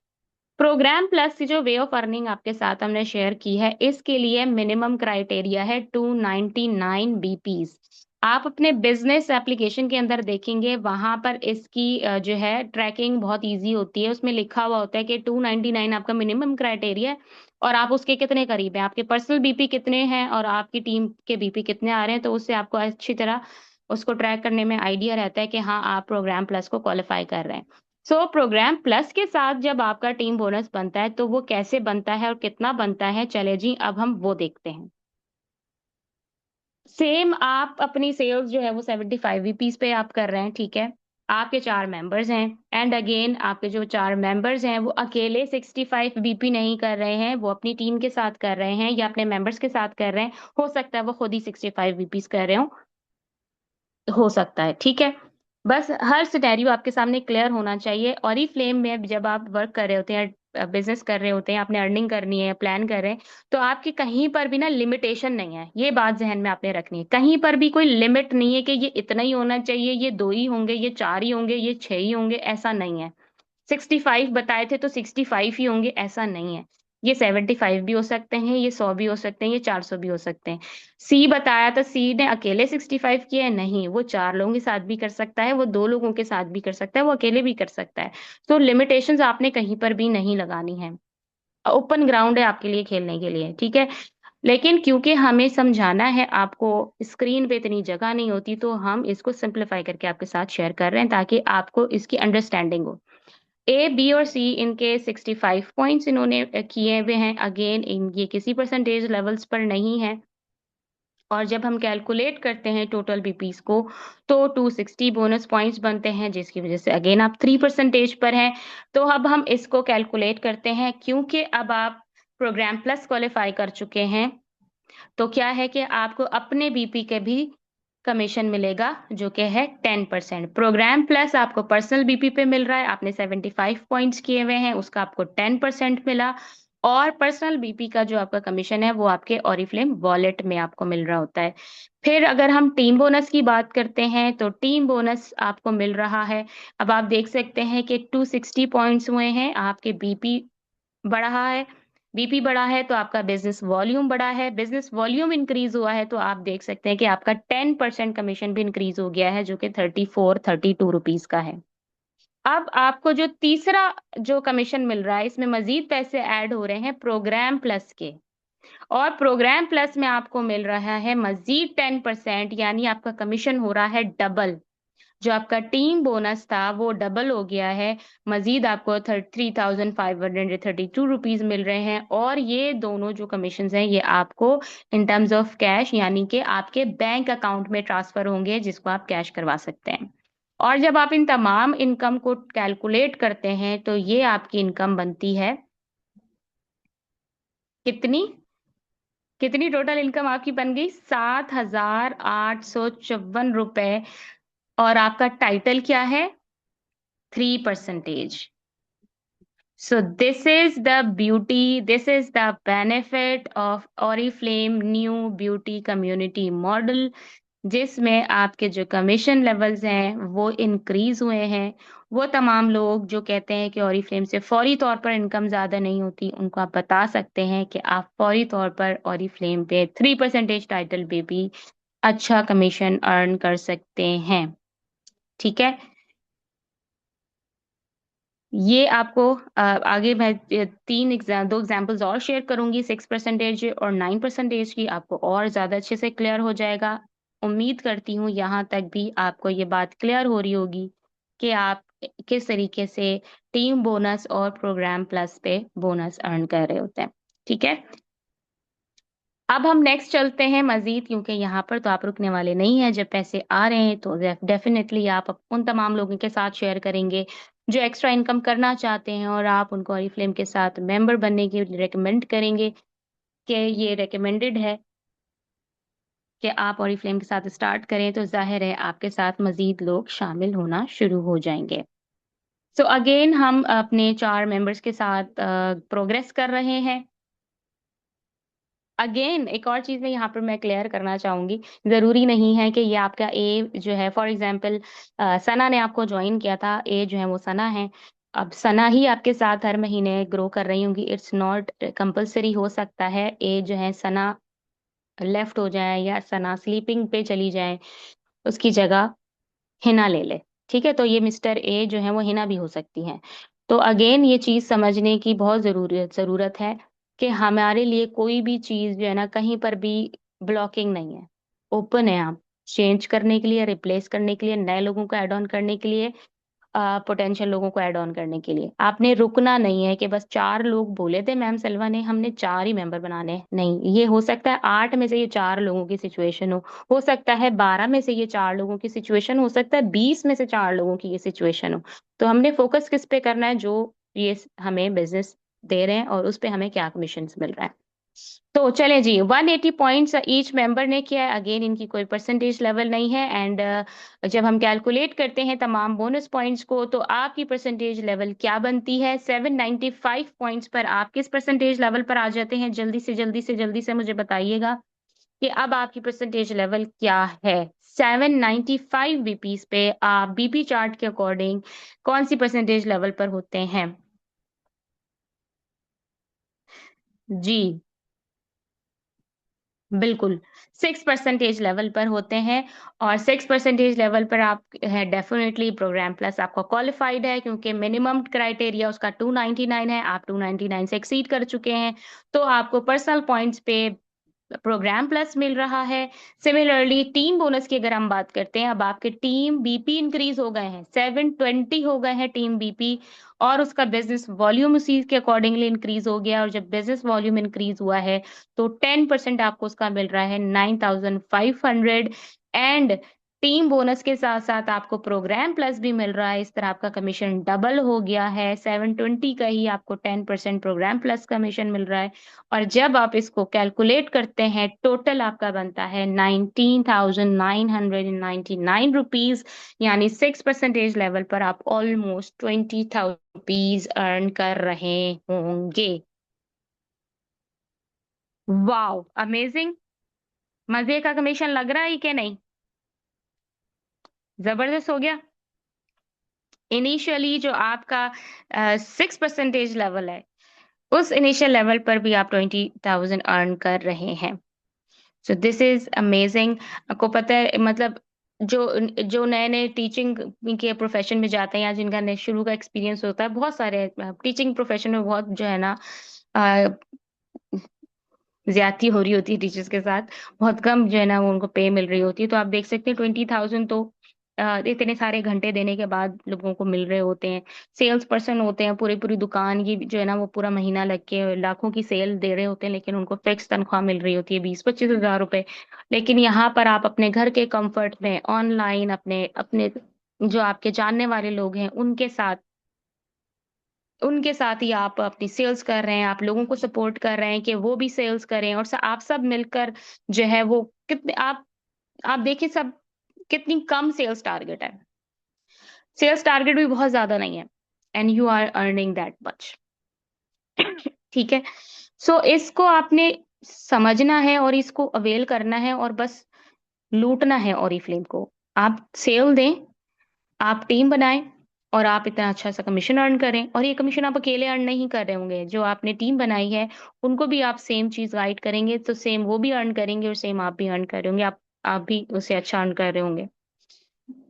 प्रोग्राम प्लस की जो वे ऑफ अर्निंग आपके साथ हमने शेयर की है, इसके लिए मिनिमम क्राइटेरिया है 299 बीपीज। आप अपने बिजनेस एप्लीकेशन के अंदर देखेंगे, वहां पर इसकी जो है ट्रैकिंग बहुत इजी होती है। उसमें लिखा हुआ होता है कि 299 आपका मिनिमम क्राइटेरिया है, और आप उसके कितने करीब हैं, आपके पर्सनल बीपी कितने हैं और आपकी टीम के बीपी कितने आ रहे हैं, तो उससे आपको अच्छी तरह उसको ट्रैक करने में आइडिया रहता है कि हाँ आप प्रोग्राम प्लस को क्वालिफाई कर रहे हैं। सो प्रोग्राम प्लस के साथ जब आपका टीम बोनस बनता है तो वो कैसे बनता है और कितना बनता है, चले जी अब हम वो देखते हैं। सेम आप अपनी सेल्स जो है वो 75 वीपीज पे आप कर रहे हैं, ठीक है। आपके 4 मेंबर्स हैं, एंड अगेन आपके जो 4 मेंबर्स हैं वो अकेले 65 वीपी नहीं कर रहे हैं, वो अपनी टीम के साथ कर रहे हैं या अपने मेंबर्स के साथ कर रहे हैं। हो सकता है वो खुद ही 65 वीपीज कर रहे हो सकता है, ठीक है। बस हर सिनेरियो आपके सामने क्लियर होना चाहिए। और ही फ्लेम में जब आप वर्क कर रहे होते हैं, बिजनेस कर रहे होते हैं, आपने अर्निंग करनी है, प्लान कर रहे हैं, तो आपकी कहीं पर भी ना लिमिटेशन नहीं है। ये बात जहन में आपने रखनी है, कहीं पर भी कोई लिमिट नहीं है कि ये इतना ही होना चाहिए, ये 2 ही होंगे, ये 4 ही होंगे, ये 6 ही होंगे, ऐसा नहीं है। 65 बताए थे तो 65 ही होंगे, ऐसा नहीं है। ये 75 भी हो सकते हैं, ये 100 भी हो सकते हैं, ये 400 भी हो सकते हैं। सी बताया तो सी ने अकेले 65 किए हैं, नहीं, वो 4 लोगों के साथ भी कर सकता है, वो 2 लोगों के साथ भी कर सकता है, वो अकेले भी कर सकता है। तो लिमिटेशंस आपने कहीं पर भी नहीं लगानी है, ओपन ग्राउंड है आपके लिए खेलने के लिए, ठीक है। लेकिन क्योंकि हमें समझाना है आपको, स्क्रीन पे इतनी जगह नहीं होती, तो हम इसको सिंप्लीफाई करके आपके साथ शेयर कर रहे हैं ताकि आपको इसकी अंडरस्टैंडिंग हो। ए बी और सी इनके 65 पॉइंट्स इन्होंने किए हुए हैं। अगेन इन ये किसी परसेंटेज लेवल्स पर नहीं है, और जब हम कैलकुलेट करते हैं टोटल बीपीस को तो 260 बोनस पॉइंट्स बनते हैं, जिसकी वजह से अगेन आप 3% पर हैं। तो अब हम इसको कैलकुलेट करते हैं, क्योंकि अब आप प्रोग्राम प्लस क्वालिफाई कर चुके हैं, तो क्या है कि आपको अपने बीपी के भी कमीशन मिलेगा, जो कि है 10%। प्रोग्राम प्लस आपको पर्सनल बीपी पे मिल रहा है, आपने 75 पॉइंट्स किए हुए हैं, उसका आपको 10% मिला। और पर्सनल बीपी का जो आपका कमीशन है वो आपके ऑरिफ्लेम वॉलेट में आपको मिल रहा होता है। फिर अगर हम टीम बोनस की बात करते हैं तो टीम बोनस आपको मिल रहा है। अब आप देख सकते हैं कि 260 पॉइंट्स हुए हैं, आपके बीपी बढ़ा है। बीपी बढ़ा है तो आपका बिजनेस वॉल्यूम बढ़ा है, बिजनेस वॉल्यूम इंक्रीज हुआ है, तो आप देख सकते हैं कि आपका 10% कमीशन भी इंक्रीज हो गया है, जो कि 32 रुपीज का है। अब आपको जो तीसरा जो कमीशन मिल रहा है, इसमें मजीद पैसे ऐड हो रहे हैं प्रोग्राम प्लस के, और प्रोग्राम प्लस में आपको मिल रहा है मजीद 10%, यानी आपका कमीशन हो रहा है डबल। जो आपका टीम बोनस था वो डबल हो गया है, मजीद आपको 33,532 रुपीज मिल रहे हैं। और ये दोनों जो कमीशन हैं ये आपको इन टर्म्स ऑफ कैश, यानी कि आपके बैंक अकाउंट में ट्रांसफर होंगे, जिसको आप कैश करवा सकते हैं। और जब आप इन तमाम इनकम को कैलकुलेट करते हैं तो ये आपकी इनकम बनती है कितनी, कितनी टोटल इनकम आपकी बन गई 7,854 रुपए। और आपका टाइटल क्या है, 3%। So this is the beauty, this is the benefit of Oriflame new beauty community model, जिसमें आपके जो कमीशन लेवल्स हैं वो इंक्रीज हुए हैं। वो तमाम लोग जो कहते हैं कि ऑरिफ्लेम से फौरी तौर पर इनकम ज्यादा नहीं होती, उनको आप बता सकते हैं कि आप फौरी तौर पर ऑरिफ्लेम पे 3% टाइटल पे भी अच्छा कमीशन अर्न कर सकते हैं, ठीक है। ये आपको आगे मैं 2 एग्जांपल्स और शेयर करूंगी, 6% और 9% की, आपको और ज्यादा अच्छे से क्लियर हो जाएगा। उम्मीद करती हूँ यहाँ तक भी आपको ये बात क्लियर हो रही होगी कि आप किस तरीके से टीम बोनस और प्रोग्राम प्लस पे बोनस अर्न कर रहे होते हैं, ठीक है। अब हम नेक्स्ट चलते हैं मज़ीद, क्योंकि यहाँ पर तो आप रुकने वाले नहीं हैं। जब पैसे आ रहे हैं तो डेफ़िनेटली आप उन तमाम लोगों के साथ शेयर करेंगे जो एक्स्ट्रा इनकम करना चाहते हैं, और आप उनको ऑरिफ्लेम के साथ मेंबर बनने की रिकमेंड करेंगे कि ये रिकमेंडेड है कि आप ऑरिफ्लेम के साथ स्टार्ट करें, तो ज़ाहिर है आपके साथ मज़ीद लोग शामिल होना शुरू हो जाएँगे। सो अगेन हम अपने 4 मेंबर्स के साथ प्रोग्रेस कर रहे हैं। अगेन एक और चीज़ मैं यहाँ पर मैं क्लियर करना चाहूँगी, ज़रूरी नहीं है कि ये आपका ए जो है, फॉर एग्ज़ाम्पल सना ने आपको जॉइन किया था, ए जो है वो सना है। अब सना ही आपके साथ हर महीने ग्रो कर रही होंगी, इट्स नॉट कंपल्सरी। हो सकता है ए जो है सना लेफ्ट हो जाए या सना स्लीपिंग पे चली जाए, उसकी जगह हिना ले ले, ठीक है? तो ये मिस्टर ए जो है वो हिना भी हो सकती हैं। तो अगेन ये चीज़ समझने की बहुत ज़रूरत है कि हमारे लिए कोई भी चीज़ जो है ना, कहीं पर भी ब्लॉकिंग नहीं है। ओपन है आप चेंज करने के लिए, रिप्लेस करने के लिए, नए लोगों को ऐड ऑन करने के लिए, पोटेंशियल लोगों को ऐड ऑन करने के लिए। आपने रुकना नहीं है कि बस 4 लोग बोले थे मैम सेल्वा ने, हमने 4 ही मेंबर बनाने हैं। नहीं, ये हो सकता है 8 में से ये 4 लोगों की सिचुएशन हो सकता है 12 में से ये 4 लोगों की सिचुएशन हो सकता है 20 में से 4 लोगों की ये सिचुएशन हो। तो हमने फोकस किस पे करना है, जो ये हमें बिज़नेस दे रहे हैं और उस पे हमें क्या कमीशंस मिल रहा है। तो चलें जी, 180 पॉइंट्स ईच मेंबर ने किया है। अगेन इनकी कोई परसेंटेज लेवल नहीं है, एंड जब हम कैलकुलेट करते हैं तमाम बोनस पॉइंट्स को, तो आपकी परसेंटेज लेवल क्या बनती है? 795 पॉइंट्स पर आप किस परसेंटेज लेवल पर आ जाते हैं? जल्दी से मुझे बताइएगा कि अब आपकी परसेंटेज लेवल क्या है? 795 बीपीज़ पे आप बीपी चार्ट के अकॉर्डिंग कौन-सी परसेंटेज लेवल पर होते हैं? जी। बिल्कुल, 6 परसेंटेज लेवल पर होते हैं, और 6 परसेंटेज लेवल पर आप हैं डेफ़िनिटली प्रोग्राम प्लस आपका क्वालिफ़ाइड है, क्योंकि मिनिमम क्राइटेरिया उसका 299 है, आप 299 से एक्सीड कर चुके हैं, तो आपको पर्सनल पॉइंट्स पे प्रोग्राम प्लस मिल रहा है। सिमिलरली टीम बोनस की अगर हम बात करते हैं, अब आपके टीम बीपी इंक्रीज़ हो गए हैं, 720 हो गए हैं टीम बीपी, और उसका बिज़नेस वॉल्यूम उसी के अकॉर्डिंगली इंक्रीज़ हो गया, और जब बिज़नेस वॉल्यूम इंक्रीज़ हुआ है, तो 10% आपको उसका मिल रहा है 9,500, एंड टीम बोनस के साथ-साथ आपको प्रोग्राम प्लस भी मिल रहा है। इस तरह आपका कमीशन डबल हो गया है, 720 का ही आपको 10% प्रोग्राम प्लस कमीशन मिल रहा है। और जब आप इसको कैलकुलेट करते हैं, टोटल आपका बनता है 19,999 रुपीज़, यानी 6 परसेंटेज लेवल पर आप ऑलमोस्ट 20,000 रुपीज़ अर्न कर रहे होंगे। वॉव! अमेज़िंग! मज़े का कमीशन लग रहा है कि नहीं? ज़बरदस्त हो गया। इनिशियली जो आपका 6 परसेंटेज लेवल है, उस इनिशियल लेवल पर भी आप 20,000 अर्न कर रहे हैं। So this is amazing. आपको पता है, मतलब जो जो नए-नए टीचिंग के प्रोफ़ेशन में जाते हैं, या जिनका शुरू का एक्सपीरियंस होता है, बहुत सारे टीचिंग प्रोफ़ेशन में बहुत जो है ना अ, ज़्यादती हो रही होती है टीचर्स के साथ, बहुत कम जो है ना वो उनको पे मिल रही होती है। तो आप देख सकते हैं 20,000 तो इतने सारे घंटे देने के बाद लोगों को मिल रहे होते हैं। सेल्स पर्सन होते हैं, पूरी-पूरी दुकान की जो है ना वो पूरा महीना लग के लाखों की सेल दे रहे होते हैं, लेकिन उनको फिक्स तनख्वाह मिल रही होती है 20-25 हज़ार रुपए। लेकिन यहाँ पर आप अपने घर के कम्फ़र्ट में ऑनलाइन अपने अपने जो आपके जानने वाले लोग हैं, उनके साथ ही आप अपनी सेल्स कर रहे हैं, आप लोगों को सपोर्ट कर रहे हैं कि वो भी सेल्स करें, और आप सब मिलकर जो है वो कितने आप देखिए सब कितनी कम सेल्स टारगेट है। सेल्स टारगेट भी बहुत ज़्यादा नहीं है, and you are earning that much. ठीक है? सो इसको आपने समझना है और इसको अवेल करना है, और बस लूटना है ओरिफ्लेम को। आप सेल दें, आप टीम बनाएँ, और आप इतना अच्छा-सा कमीशन अर्न करें, और ये कमीशन आप अकेले अर्न नहीं कर रहे होंगे। जो आपने टीम बनाई है, उनको भी आप सेम चीज़ गाइड करेंगे, तो सेम वो भी अर्न करेंगे और सेम आप भी अर्न कर रहे होंगे। आप भी उससे अच्छा अर्न कर रहे होंगे।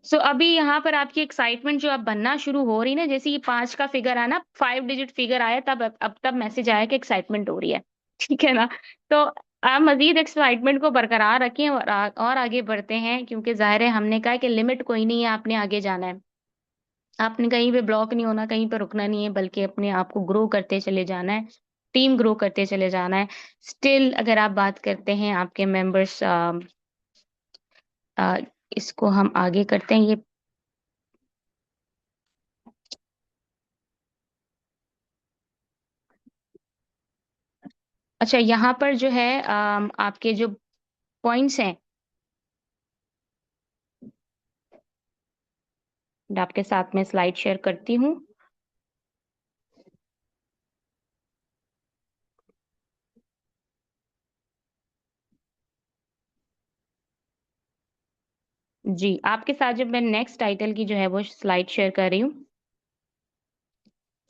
सो अभी यहाँ पर आपकी एक्साइटमेंट जो अब बनना शुरू हो रही है ना, जैसे ये 5 का फिगर आया ना, 5 डिजिट फिगर आया, तब मैसेज आया कि एक्साइटमेंट हो रही है। ठीक है ना? तो आप मज़ीद एक्साइटमेंट को बरकरार रखें, और आगे बढ़ते हैं, क्योंकि ज़ाहिर है हमने कहा है कि लिमिट कोई नहीं है, आपने आगे जाना है। आपने कहीं पे ब्लॉक नहीं होना, कहीं पे रुकना नहीं है, बल्कि अपने आप को ग्रो करते चले जाना है। टीम ग्रो करते चले जाना है। स्टिल अगर आप बात करते हैं आपके मेंबर्स, इसको हम आगे करते हैं। ये अच्छा, यहाँ पर जो है आपके जो पॉइंट्स हैं, मैं आपके साथ में स्लाइड शेयर करती हूँ। जी, आपके साथ जब मैं नेक्स्ट टाइटल की जो है वो स्लाइड शेयर कर रही हूँ।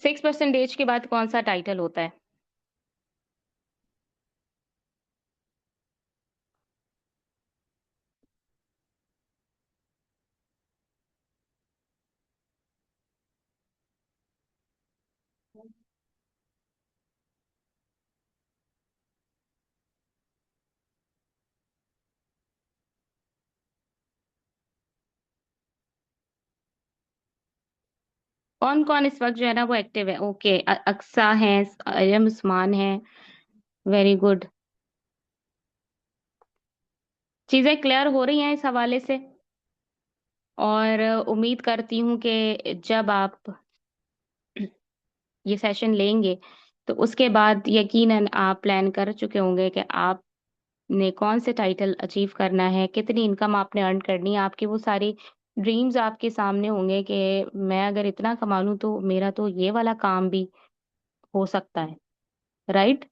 6% के बाद कौन सा टाइटल होता है? कौन कौन इस वक्त जो है ना वो एक्टिव है? ओके, अक्सा है, अयम उस्मान है। Very good. चीजें क्लियर हो रही हैं इस हवाले से, और उम्मीद करती हूँ कि जब आप ये सेशन लेंगे तो उसके बाद यकीनन आप प्लान कर चुके होंगे कि आपने कौन से टाइटल अचीव करना है, कितनी इनकम आपने अर्न करनी है। आपके वो सारी ड्रीम्स आपके सामने होंगे कि मैं अगर इतना कमा लूं तो मेरा तो ये वाला काम भी हो सकता है, राइट?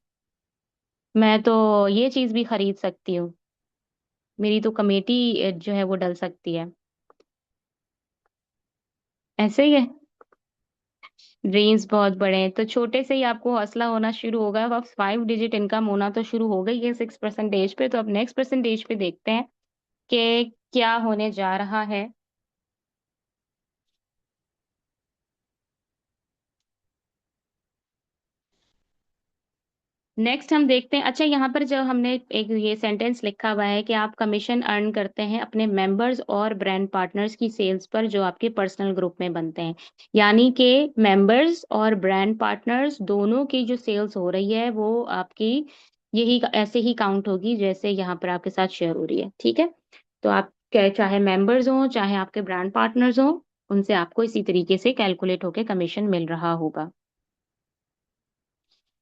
मैं तो ये चीज भी खरीद सकती हूँ, मेरी तो कमेटी जो है वो डल सकती है। ऐसे ही है। ड्रीम्स बहुत बड़े हैं तो छोटे से ही आपको हौसला होना शुरू होगा। अब 5 डिजिट इनकम होना तो शुरू हो गई है 6% पे। तो अब नेक्स्ट परसेंटेज पे देखते हैं कि क्या होने जा रहा है। नेक्स्ट हम देखते हैं। अच्छा, यहाँ पर जो हमने एक ये सेंटेंस लिखा हुआ है कि आप कमीशन अर्न करते हैं अपने मेंबर्स और ब्रांड पार्टनर्स की सेल्स पर जो आपके पर्सनल ग्रुप में बनते हैं। यानी कि मेंबर्स और ब्रांड पार्टनर्स दोनों की जो सेल्स हो रही है वो आपकी यही ऐसे ही काउंट होगी जैसे यहाँ पर आपके साथ शेयर हो रही है। ठीक है? तो आप चाहे मेंबर्स हो चाहे आपके ब्रांड पार्टनर्स हो, उनसे आपको इसी तरीके से कैलकुलेट होके कमीशन मिल रहा होगा।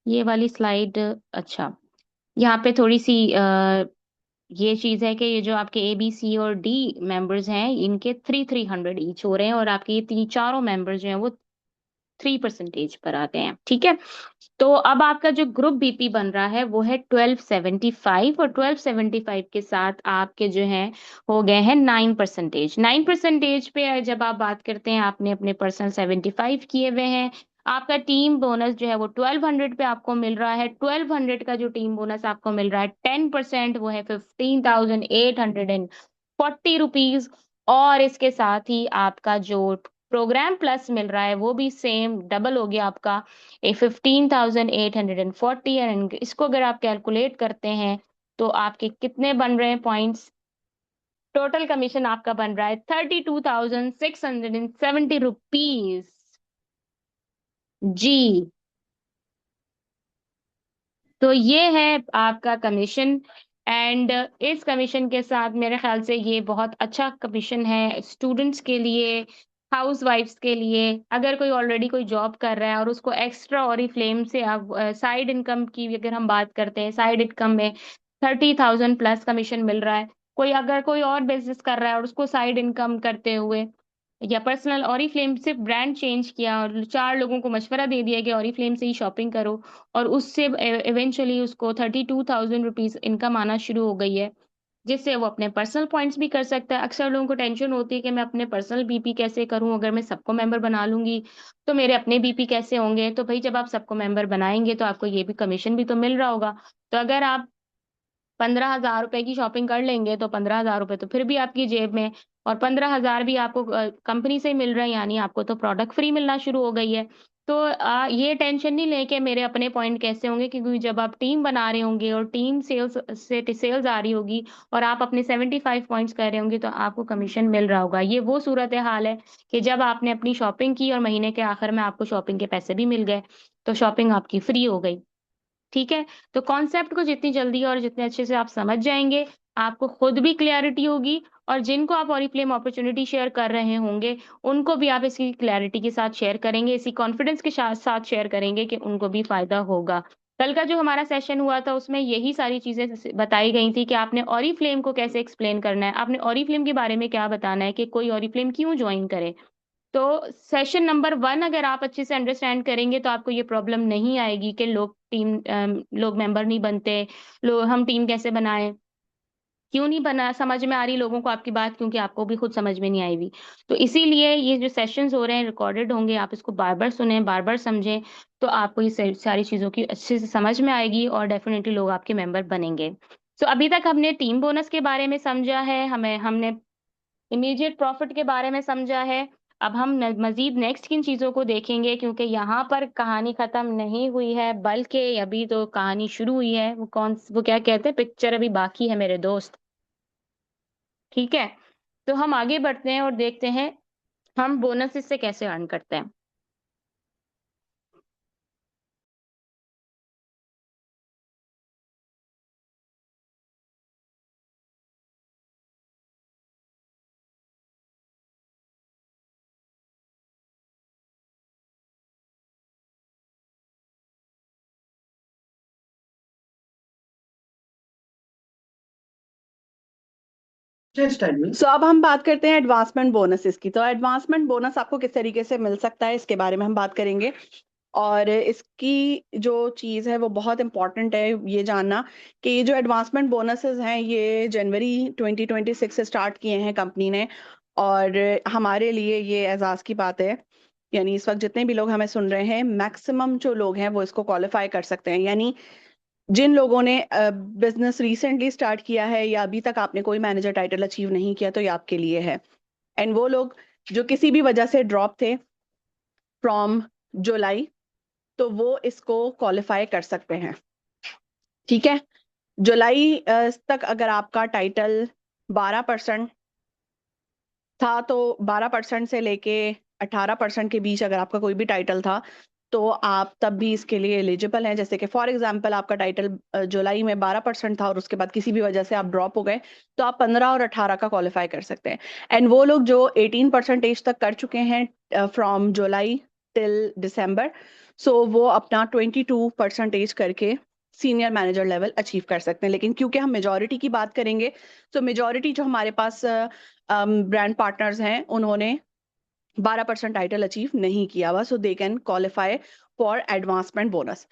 ये वाली स्लाइड, अच्छा, यहाँ पे थोड़ी सी ये चीज है कि ये जो आपके A B C और D मेंबर्स हैं इनके 300 ईच हो रहे हैं, और आपके ये तीन चारों मेंबर्स जो हैं वो 3% पर आते हैं। ठीक है? तो अब आपका जो ग्रुप बीपी बन रहा है वो है 1275, और 1275 के साथ आपके जो हैं हो गए हैं 9%। 9% पे जब आप बात करते हैं, आपने अपने पर्सनल 75 किए हुए हैं। आपका टीम बोनस जो है वो 1200 पे आपको मिल रहा है। 1200 का जो टीम बोनस आपको मिल रहा है 10%, वो है 15,840 रुपीज। और इसके साथ ही आपका जो प्रोग्राम प्लस मिल रहा है वो भी सेम डबल हो गया आपका, 15,840। एंड इसको अगर आप कैलकुलेट करते हैं तो आपके कितने बन रहे हैं पॉइंट्स? टोटल कमीशन आपका बन रहा है 32,670 रुपीज। जी, तो ये है आपका कमीशन। एंड इस कमीशन के साथ मेरे ख्याल से ये बहुत अच्छा कमीशन है स्टूडेंट्स के लिए, हाउस वाइफ्स के लिए। अगर कोई ऑलरेडी कोई जॉब कर रहा है और उसको एक्स्ट्रा ऑरिफ्लेम से अब साइड इनकम की भी अगर हम बात करते हैं, साइड इनकम में 30,000 प्लस कमीशन मिल रहा है। कोई अगर कोई और बिजनेस कर रहा है और उसको साइड इनकम करते हुए या पर्सनल ऑरिफ्लेम से ब्रांड चेंज किया और चार लोगों को मशवरा दे दिया कि ऑरिफ्लेम से ही शॉपिंग करो, और उससे इवेंचुअली उसको 32,000 रुपीज इनकम आना शुरू हो गई है, जिससे वो अपने पर्सनल पॉइंट्स भी कर सकता है। अक्सर लोगों को टेंशन होती है कि मैं अपने पर्सनल बीपी कैसे करूं, अगर मैं सबको मेंबर बना लूंगी तो मेरे अपने बीपी कैसे होंगे? तो भाई, जब आप सबको मेंबर बनाएंगे तो आपको ये भी कमीशन भी तो मिल रहा होगा। तो अगर आप 15,000 रुपए की शॉपिंग कर लेंगे तो 15,000 रुपए तो फिर भी आपकी जेब में, और 15,000 भी आपको कंपनी से ही मिल रहा है, यानी आपको तो प्रोडक्ट फ्री मिलना शुरू हो गई है। तो ये टेंशन नहीं लेके मेरे अपने पॉइंट कैसे होंगे, क्योंकि जब आप टीम बना रहे होंगे और टीम सेल्स से सेल्स आ रही होगी और आप अपने 75 पॉइंट्स कर रहे होंगे तो आपको कमीशन मिल रहा होगा। ये वो सूरत हाल है कि जब आपने अपनी शॉपिंग की और महीने के आखिर में आपको शॉपिंग के पैसे भी मिल गए, तो शॉपिंग आपकी फ्री हो गई। ठीक है? तो कॉन्सेप्ट को जितनी जल्दी और जितने अच्छे से आप समझ जाएँगे, आपको खुद भी क्लैरिटी होगी और जिनको आप ओरिफ्लेम अपॉर्च्युनिटी शेयर कर रहे होंगे, उनको भी आप इसकी क्लैरिटी के साथ शेयर करेंगे, इसी कॉन्फिडेंस के साथ शेयर करेंगे कि उनको भी फ़ायदा होगा। कल का जो हमारा सेशन हुआ था, उसमें यही सारी चीज़ें बताई गई थी कि आपने ओरिफ्लेम को कैसे एक्सप्लेन करना है, आपने ओरिफ्लेम के बारे में क्या बताना है कि कोई ओरिफ्लेम क्यों जॉइन करे। तो सेशन नंबर 1 अगर आप अच्छे से अंडरस्टैंड करेंगे तो आपको ये प्रॉब्लम नहीं आएगी कि लोग मेंबर नहीं बनते, लो हम टीम कैसे बनाएँ? क्यों नहीं बना समझ में आ रही लोगों को आपकी बात क्योंकि आपको भी खुद समझ में नहीं आई हुई। तो इसीलिए ये जो सेशंस हो रहे हैं रिकॉर्डेड होंगे, आप इसको बार-बार सुनें, बार-बार समझें, तो आपको ये सारी चीज़ों की अच्छे से समझ में आएगी और डेफ़िनिटली लोग आपके मेंबर बनेंगे। सो अभी तक हमने टीम बोनस के बारे में समझा है, हमने इमीडिएट प्रॉफ़िट के बारे में समझा है। अब हम न मज़ीद नेक्स्ट किन चीज़ों को देखेंगे क्योंकि यहाँ पर कहानी ख़त्म नहीं हुई है, बल्कि अभी तो कहानी शुरू हुई है। वो क्या कहते हैं पिक्चर अभी बाकी है मेरे दोस्त, ठीक है? तो हम आगे बढ़ते हैं और देखते हैं हम बोनसेस से कैसे अर्न करते हैं। सो अब हम बात करते हैं एडवांसमेंट बोनसेस की। तो एडवांसमेंट बोनस आपको किस तरीके से मिल सकता है इसके बारे में हम बात करेंगे। और इसकी जो चीज़ है वो बहुत इंपॉर्टेंट है ये जानना कि ये जो एडवांसमेंट बोनसेस हैं ये जनवरी 2026 से स्टार्ट किए हैं कंपनी ने। और हमारे लिए ये एजाज़ की बात है, यानी इस वक्त जितने भी लोग हमें सुन रहे हैं मैक्सिमम जो लोग हैं वो इसको क्वालिफाई कर सकते हैं। यानी जिन लोगों ने बिजनेस रिसेंटली स्टार्ट किया है या अभी तक आपने कोई मैनेजर टाइटल अचीव नहीं किया तो ये आपके लिए है। एंड वो लोग जो किसी भी वजह से ड्रॉप थे फ्रॉम जुलाई, तो वो इसको क्वालिफाई कर सकते हैं। ठीक है, जुलाई तक अगर आपका टाइटल 12% था तो 12% से लेके 18% के बीच अगर आपका कोई भी टाइटल था तो आप तब भी इसके लिए एलिजिबल हैं। जैसे कि फॉर एग्जांपल आपका टाइटल जुलाई में 12% था और उसके बाद किसी भी वजह से आप ड्रॉप हो गए तो आप 15 और 18 का क्वालिफाई कर सकते हैं। एंड वो लोग जो 18% तक कर चुके हैं फ्रॉम जुलाई टिल दिसंबर, सो वो अपना 22% करके सीनियर मैनेजर लेवल अचीव कर सकते हैं। लेकिन क्योंकि हम मेजॉरिटी की बात करेंगे तो मेजॉरिटी जो हमारे पास ब्रांड पार्टनर्स हैं उन्होंने 12% टाइटल अचीव नहीं किया हुआ, so they can qualify for advancement bonus.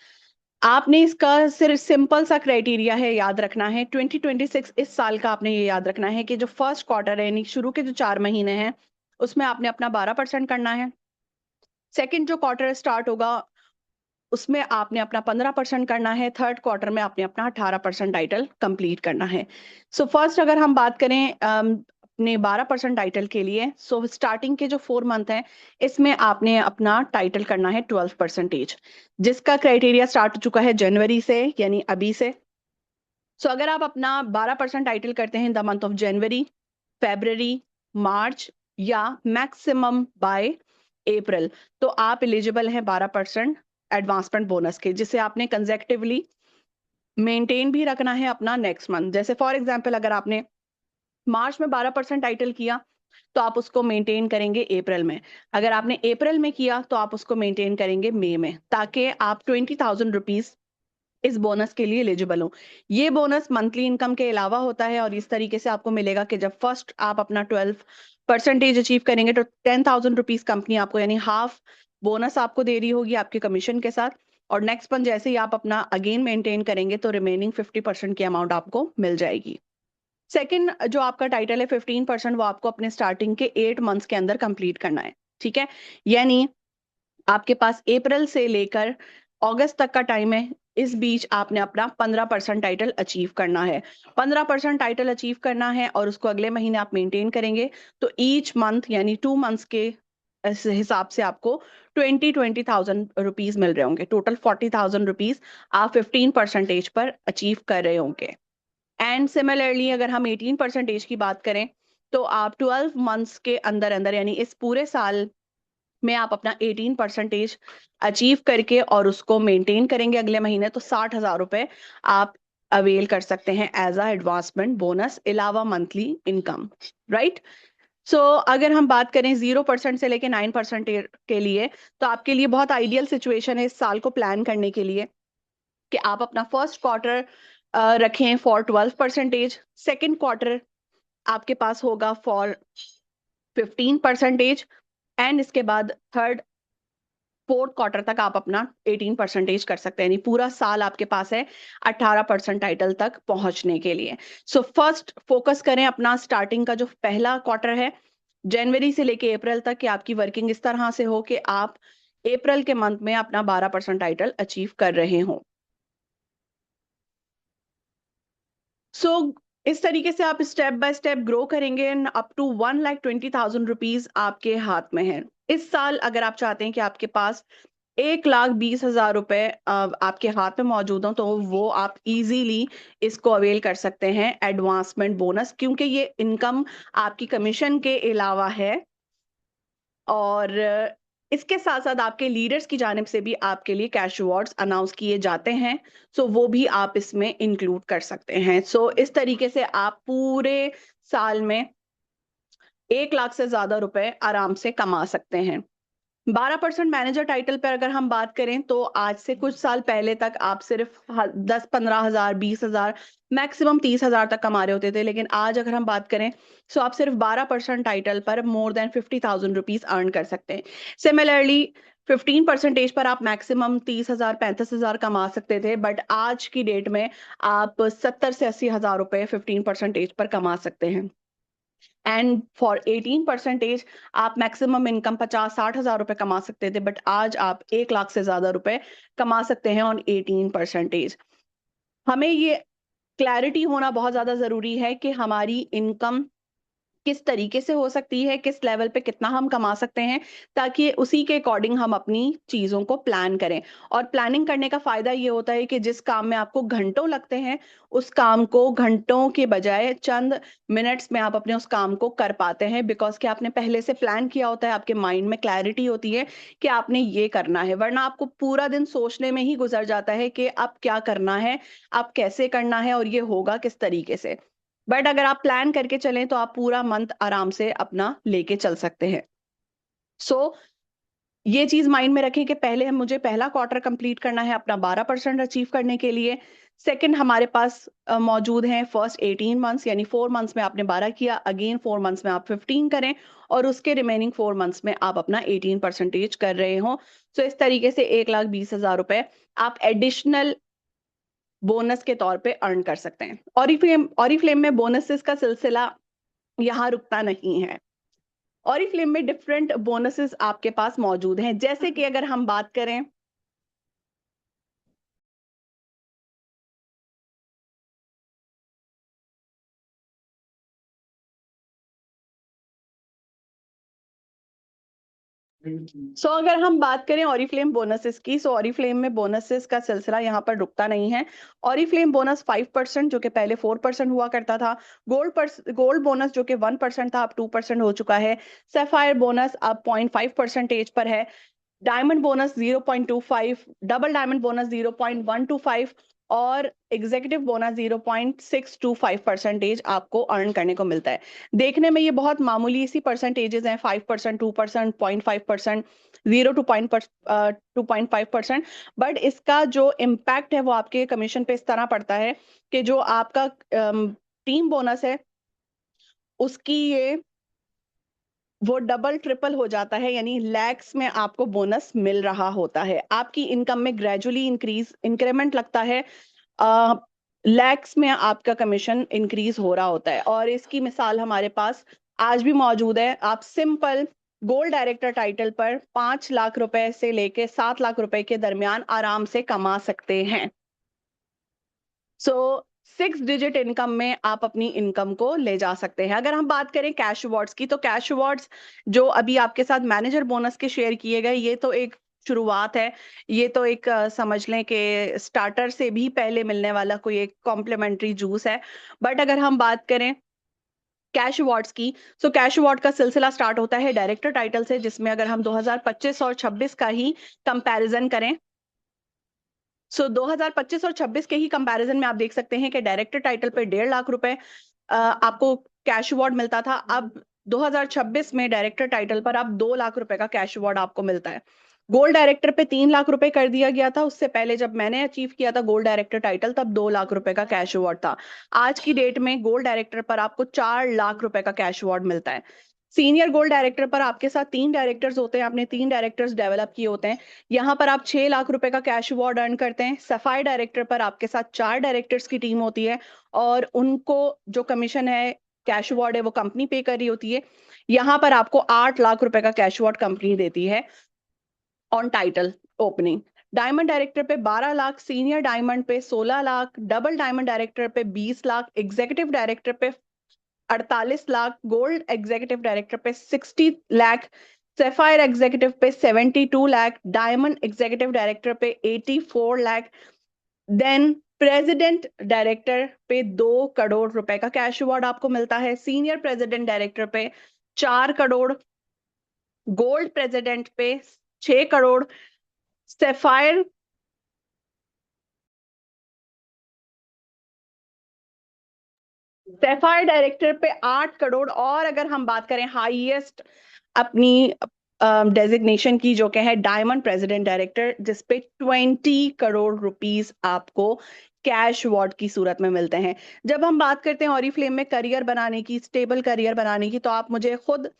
आपने इसका सिर्फ सिंपल सा क्राइटेरिया है याद रखना है 2026 इस साल का। आपने ये याद रखना है कि जो फर्स्ट क्वार्टर है यानी शुरू के जो 4 महीने हैं उसमें आपने अपना 12% करना है। सेकंड जो क्वार्टर स्टार्ट होगा उसमें आपने अपना 15% करना है। थर्ड क्वार्टर में आपने अपना 18% टाइटल कंप्लीट करना है। सो फर्स्ट अगर हम बात करें अपने 12% टाइटल के लिए, सो स्टार्टिंग के जो 4 मंथ हैं इसमें आपने अपना टाइटल करना है 12%, जिसका क्राइटेरिया स्टार्ट हो चुका है जनवरी से यानी अभी से। सो अगर आप अपना 12% टाइटल करते हैं in the month of January, February, March या मैक्सिमम बाय अप्रैल, तो आप एलिजिबल हैं 12% एडवांसमेंट बोनस के, जिसे आपने कंजेक्टिवली मेंटेन भी रखना है अपना नेक्स्ट मंथ। जैसे फॉर एग्जांपल अगर आपने मार्च में 12% टाइटल किया तो आप उसको मेंटेन करेंगे अप्रैल में। अगर आपने अप्रैल में किया तो आप उसको मेंटेन करेंगे मई में, ताकि आप 20,000 रुपीज इस बोनस के लिए एलिजिबल हो। ये बोनस मंथली इनकम के अलावा होता है और इस तरीके से आपको मिलेगा कि जब फर्स्ट आप अपना 12% अचीव करेंगे तो 10,000 रुपीज कंपनी आपको यानी हाफ बोनस आपको दे रही होगी आपके कमीशन के साथ। और नेक्स्ट मंथ जैसे ही आप अपना अगेन मेंटेन करेंगे तो रिमेनिंग 50% की अमाउंट आपको मिल जाएगी। सेकंड जो आपका टाइटल है 15% वो आपको अपने स्टार्टिंग के 8 मंथ्स के अंदर कंप्लीट करना है। ठीक है, यानी आपके पास अप्रैल से लेकर अगस्त तक का टाइम है। इस बीच आपने अपना 15% टाइटल अचीव करना है। 15% टाइटल अचीव करना है और उसको अगले महीने आप मेंटेन करेंगे तो ईच मंथ यानी 2 मंथ्स के हिसाब से आपको 20,000 रुपीज मिल रहे होंगे। टोटल 40,000 रुपीज आप 15% पर अचीव कर रहे होंगे। एंड सिमिलरली अगर हम 18% की बात करें तो आप 12 मंथ्स के अंदर अंदर यानी इस पूरे साल में आप अपना 18% अचीव करके और उसको मेंटेन करेंगे अगले महीने, तो 60,000 रुपए आप अवेल कर सकते हैं एज अ एडवांसमेंट बोनस अलावा मंथली इनकम, राइट। सो अगर हम बात करें 0% से लेके 9% के लिए, तो आपके लिए बहुत आइडियल सिचुएशन है इस साल को प्लान करने के लिए कि आप अपना फर्स्ट क्वार्टर रखें फॉर 12%, सेकेंड क्वार्टर आपके पास होगा फॉर 15%, एंड इसके बाद थर्ड फोर्थ क्वार्टर तक आप अपना 18% कर सकते हैं, यानी पूरा साल आपके पास है 18% टाइटल तक पहुंचने के लिए। सो फर्स्ट फोकस करें अपना स्टार्टिंग का जो पहला क्वार्टर है जनवरी से लेके अप्रैल तक, कि आपकी वर्किंग इस तरह से हो कि आप अप्रैल के मंथ में अपना 12% टाइटल अचीव कर रहे हो। सो इस तरीके से आप स्टेप बाय स्टेप ग्रो करेंगे एंड अप टू 1,20,000 रुपीज आपके हाथ में है। इस साल अगर आप चाहते हैं कि आपके पास 1,20,000 रुपए आपके हाथ में मौजूद हो, तो वो आप इजीली इसको अवेल कर सकते हैं एडवांसमेंट बोनस, क्योंकि ये इनकम आपकी कमीशन के अलावा है। और इसके साथ साथ आपके लीडर्स की जानिब से भी आपके लिए कैश अवार्ड्स अनाउंस किए जाते हैं, सो वो भी आप इसमें इंक्लूड कर सकते हैं। सो इस तरीके से आप पूरे साल में 1 लाख से ज्यादा रुपए आराम से कमा सकते हैं। 12% मैनेजर टाइटल पर अगर हम बात करें, तो आज से कुछ साल पहले तक आप सिर्फ 10-15 हजार 20 हजार मैक्सिमम 30 हजार तक कमा रहे होते थे, लेकिन आज अगर हम बात करें तो आप सिर्फ 12% टाइटल पर मोर देन 50,000 रुपीज अर्न कर सकते हैं। सिमिलरली 15% पर आप मैक्सिमम 30 हजार 35 हजार कमा सकते थे, बट आज की डेट में आप 70 से 80 हजार रुपए 15% पर कमा सकते हैं। एंड फॉर 18% आप मैक्सिमम इनकम 50-60 हजार रुपए कमा सकते थे, बट आज आप 1 लाख से ज्यादा रुपए कमा सकते हैं ऑन 18%। हमें ये क्लैरिटी होना बहुत ज्यादा जरूरी है कि हमारी इनकम किस तरीके से हो सकती है, किस लेवल पे कितना हम कमा सकते हैं, ताकि उसी के अकॉर्डिंग हम अपनी चीजों को प्लान करें। और प्लानिंग करने का फायदा ये होता है कि जिस काम में आपको घंटों लगते हैं, उस काम को घंटों के बजाय चंद मिनट्स में आप अपने उस काम को कर पाते हैं, बिकॉज कि आपने पहले से प्लान किया होता है, आपके माइंड में क्लैरिटी होती है कि आपने ये करना है। वरना आपको पूरा दिन सोचने में ही गुजर जाता है कि अब क्या करना है, अब कैसे करना है और ये होगा किस तरीके से। बट अगर आप प्लान करके चलें, तो आप पूरा मंथ आराम से अपना लेके चल सकते हैं। सो ये चीज माइंड में रखें कि पहले हम मुझे पहला क्वार्टर कंप्लीट करना है अपना 12% अचीव करने के लिए। सेकंड हमारे पास मौजूद हैं फर्स्ट 18 मंथ्स, यानी 4 मंथ्स में आपने 12 किया, अगेन 4 मंथ्स में आप 15 करें, और उसके रिमेनिंग 4 मंथ्स में आप अपना 18% कर रहे हो। सो इस तरीके से 1,20,000 रुपए आप एडिशनल बोनस के तौर पे अर्न कर सकते हैं। ऑरिफ्लेम में बोनसेस का सिलसिला यहाँ रुकता नहीं है। ऑरिफ्लेम में डिफरेंट बोनसेस आपके पास मौजूद हैं, जैसे कि अगर हम बात करें अगर हम बात करें ऑरिफ्लेम बोनसेस की, ऑरिफ्लेम में बोनसेस का सिलसिला यहाँ पर रुकता नहीं है। ऑरिफ्लेम बोनस 5%, जो कि पहले 4% हुआ करता था। गोल्ड बोनस जो कि 1% था, अब 2% हो चुका है। सैफायर बोनस अब 0.5% पर है। Diamond bonus 0.25, double diamond bonus 0.125, और एग्जीक्यूटिव बोनस 0.625% आपको अर्न करने को मिलता है। देखने में ये बहुत मामूली सी परसेंटेजेस हैं, 5%, 2%, 0.5%, 0 to 2.5%, बट इसका जो इम्पैक्ट है वो आपके कमीशन पे इस तरह पड़ता है कि जो आपका टीम बोनस है उसकी ये वो डबल ट्रिपल हो जाता है, यानी लैक्स में आपको बोनस मिल रहा होता है। आपकी इनकम में ग्रेजुअली इंक्रीमेंट लगता है, लैक्स में आपका कमीशन इंक्रीज हो रहा होता है। और इसकी मिसाल हमारे पास आज भी मौजूद है। आप सिंपल गोल्ड डायरेक्टर टाइटल पर 5 लाख रुपए से लेके 7 लाख रुपए के दरमियान आराम से कमा सकते हैं। सो 6 डिजिट इनकम में आप अपनी इनकम को ले जा सकते हैं। अगर हम बात करें कैश अवार्ड्स की, तो कैश अवार्ड्स जो अभी आपके साथ मैनेजर बोनस के शेयर किए गए, ये तो एक शुरुआत है। ये तो एक समझ लें कि स्टार्टर से भी पहले मिलने वाला कोई एक कॉम्प्लीमेंट्री जूस है। बट अगर हम बात करें कैश अवार्ड्स की। सो कैश अवार्ड का सिलसिला स्टार्ट होता है डायरेक्टर टाइटल से, जिसमें अगर हम 2025 और 26 का ही कंपैरिजन करें, सो 2025 और 26 के ही कंपैरिजन में आप देख सकते हैं कि डायरेक्टर टाइटल पे 1.5 लाख रुपए आपको कैश अवार्ड मिलता था। अब 2026 में डायरेक्टर टाइटल पर अब 2 लाख रुपए का कैश अवार्ड आपको मिलता है। गोल्ड डायरेक्टर पे 3 लाख रुपए कर दिया गया था, उससे पहले जब मैंने अचीव किया था गोल्ड डायरेक्टर टाइटल तब 2 लाख रुपए का कैश अवार्ड था। आज की डेट में गोल्ड डायरेक्टर पर आपको 4 लाख रुपए का कैश अवार्ड मिलता है। सीनियर गोल्ड डायरेक्टर पर आपके साथ 3 डायरेक्टर्स होते हैं, आपने 3 डायरेक्टर्स डेवलप किए होते हैं, यहाँ पर आप 6 लाख रुपए का कैश अवार्ड अर्न करते हैं। सफाई डायरेक्टर पर आपके साथ 4 डायरेक्टर्स की टीम होती है और उनको जो कमीशन है, कैश अवार्ड है, वो कंपनी पे कर रही होती है। यहाँ पर आपको 8 लाख रुपए का कैश अवार्ड कंपनी देती है on title opening. Diamond director पे 12 लाख, सीनियर डायमंड पे 16 लाख, डबल डायमंड डायरेक्टर पे 20 लाख, एग्जीक्यूटिव डायरेक्टर पे 48 लाख, गोल्ड एग्जीक्यूटिव डायरेक्टर पे 60 लाख, सैफायर एग्जीक्यूटिव पे 72 लाख, डायमंड एग्जीक्यूटिव डायरेक्टर पे 84 लाख, देन प्रेसिडेंट डायरेक्टर पे 2 करोड़ रुपए का कैश अवार्ड आपको मिलता है। सीनियर प्रेसिडेंट डायरेक्टर पे 4 करोड़, गोल्ड प्रेसिडेंट पे 6 करोड़, सैफायर सैफायर डायरेक्टर पे 8 करोड़, और अगर हम बात करें हाईएस्ट अपनी डेजिग्नेशन की जो कि है डायमंड प्रेसिडेंट डायरेक्टर, जिसपे 20 करोड़ रुपीस आपको कैश अवार्ड की सूरत में मिलते हैं। जब हम बात करते हैं ऑरिफ्लेम में करियर बनाने की, स्टेबल करियर बनाने की, तो आप मुझे खुद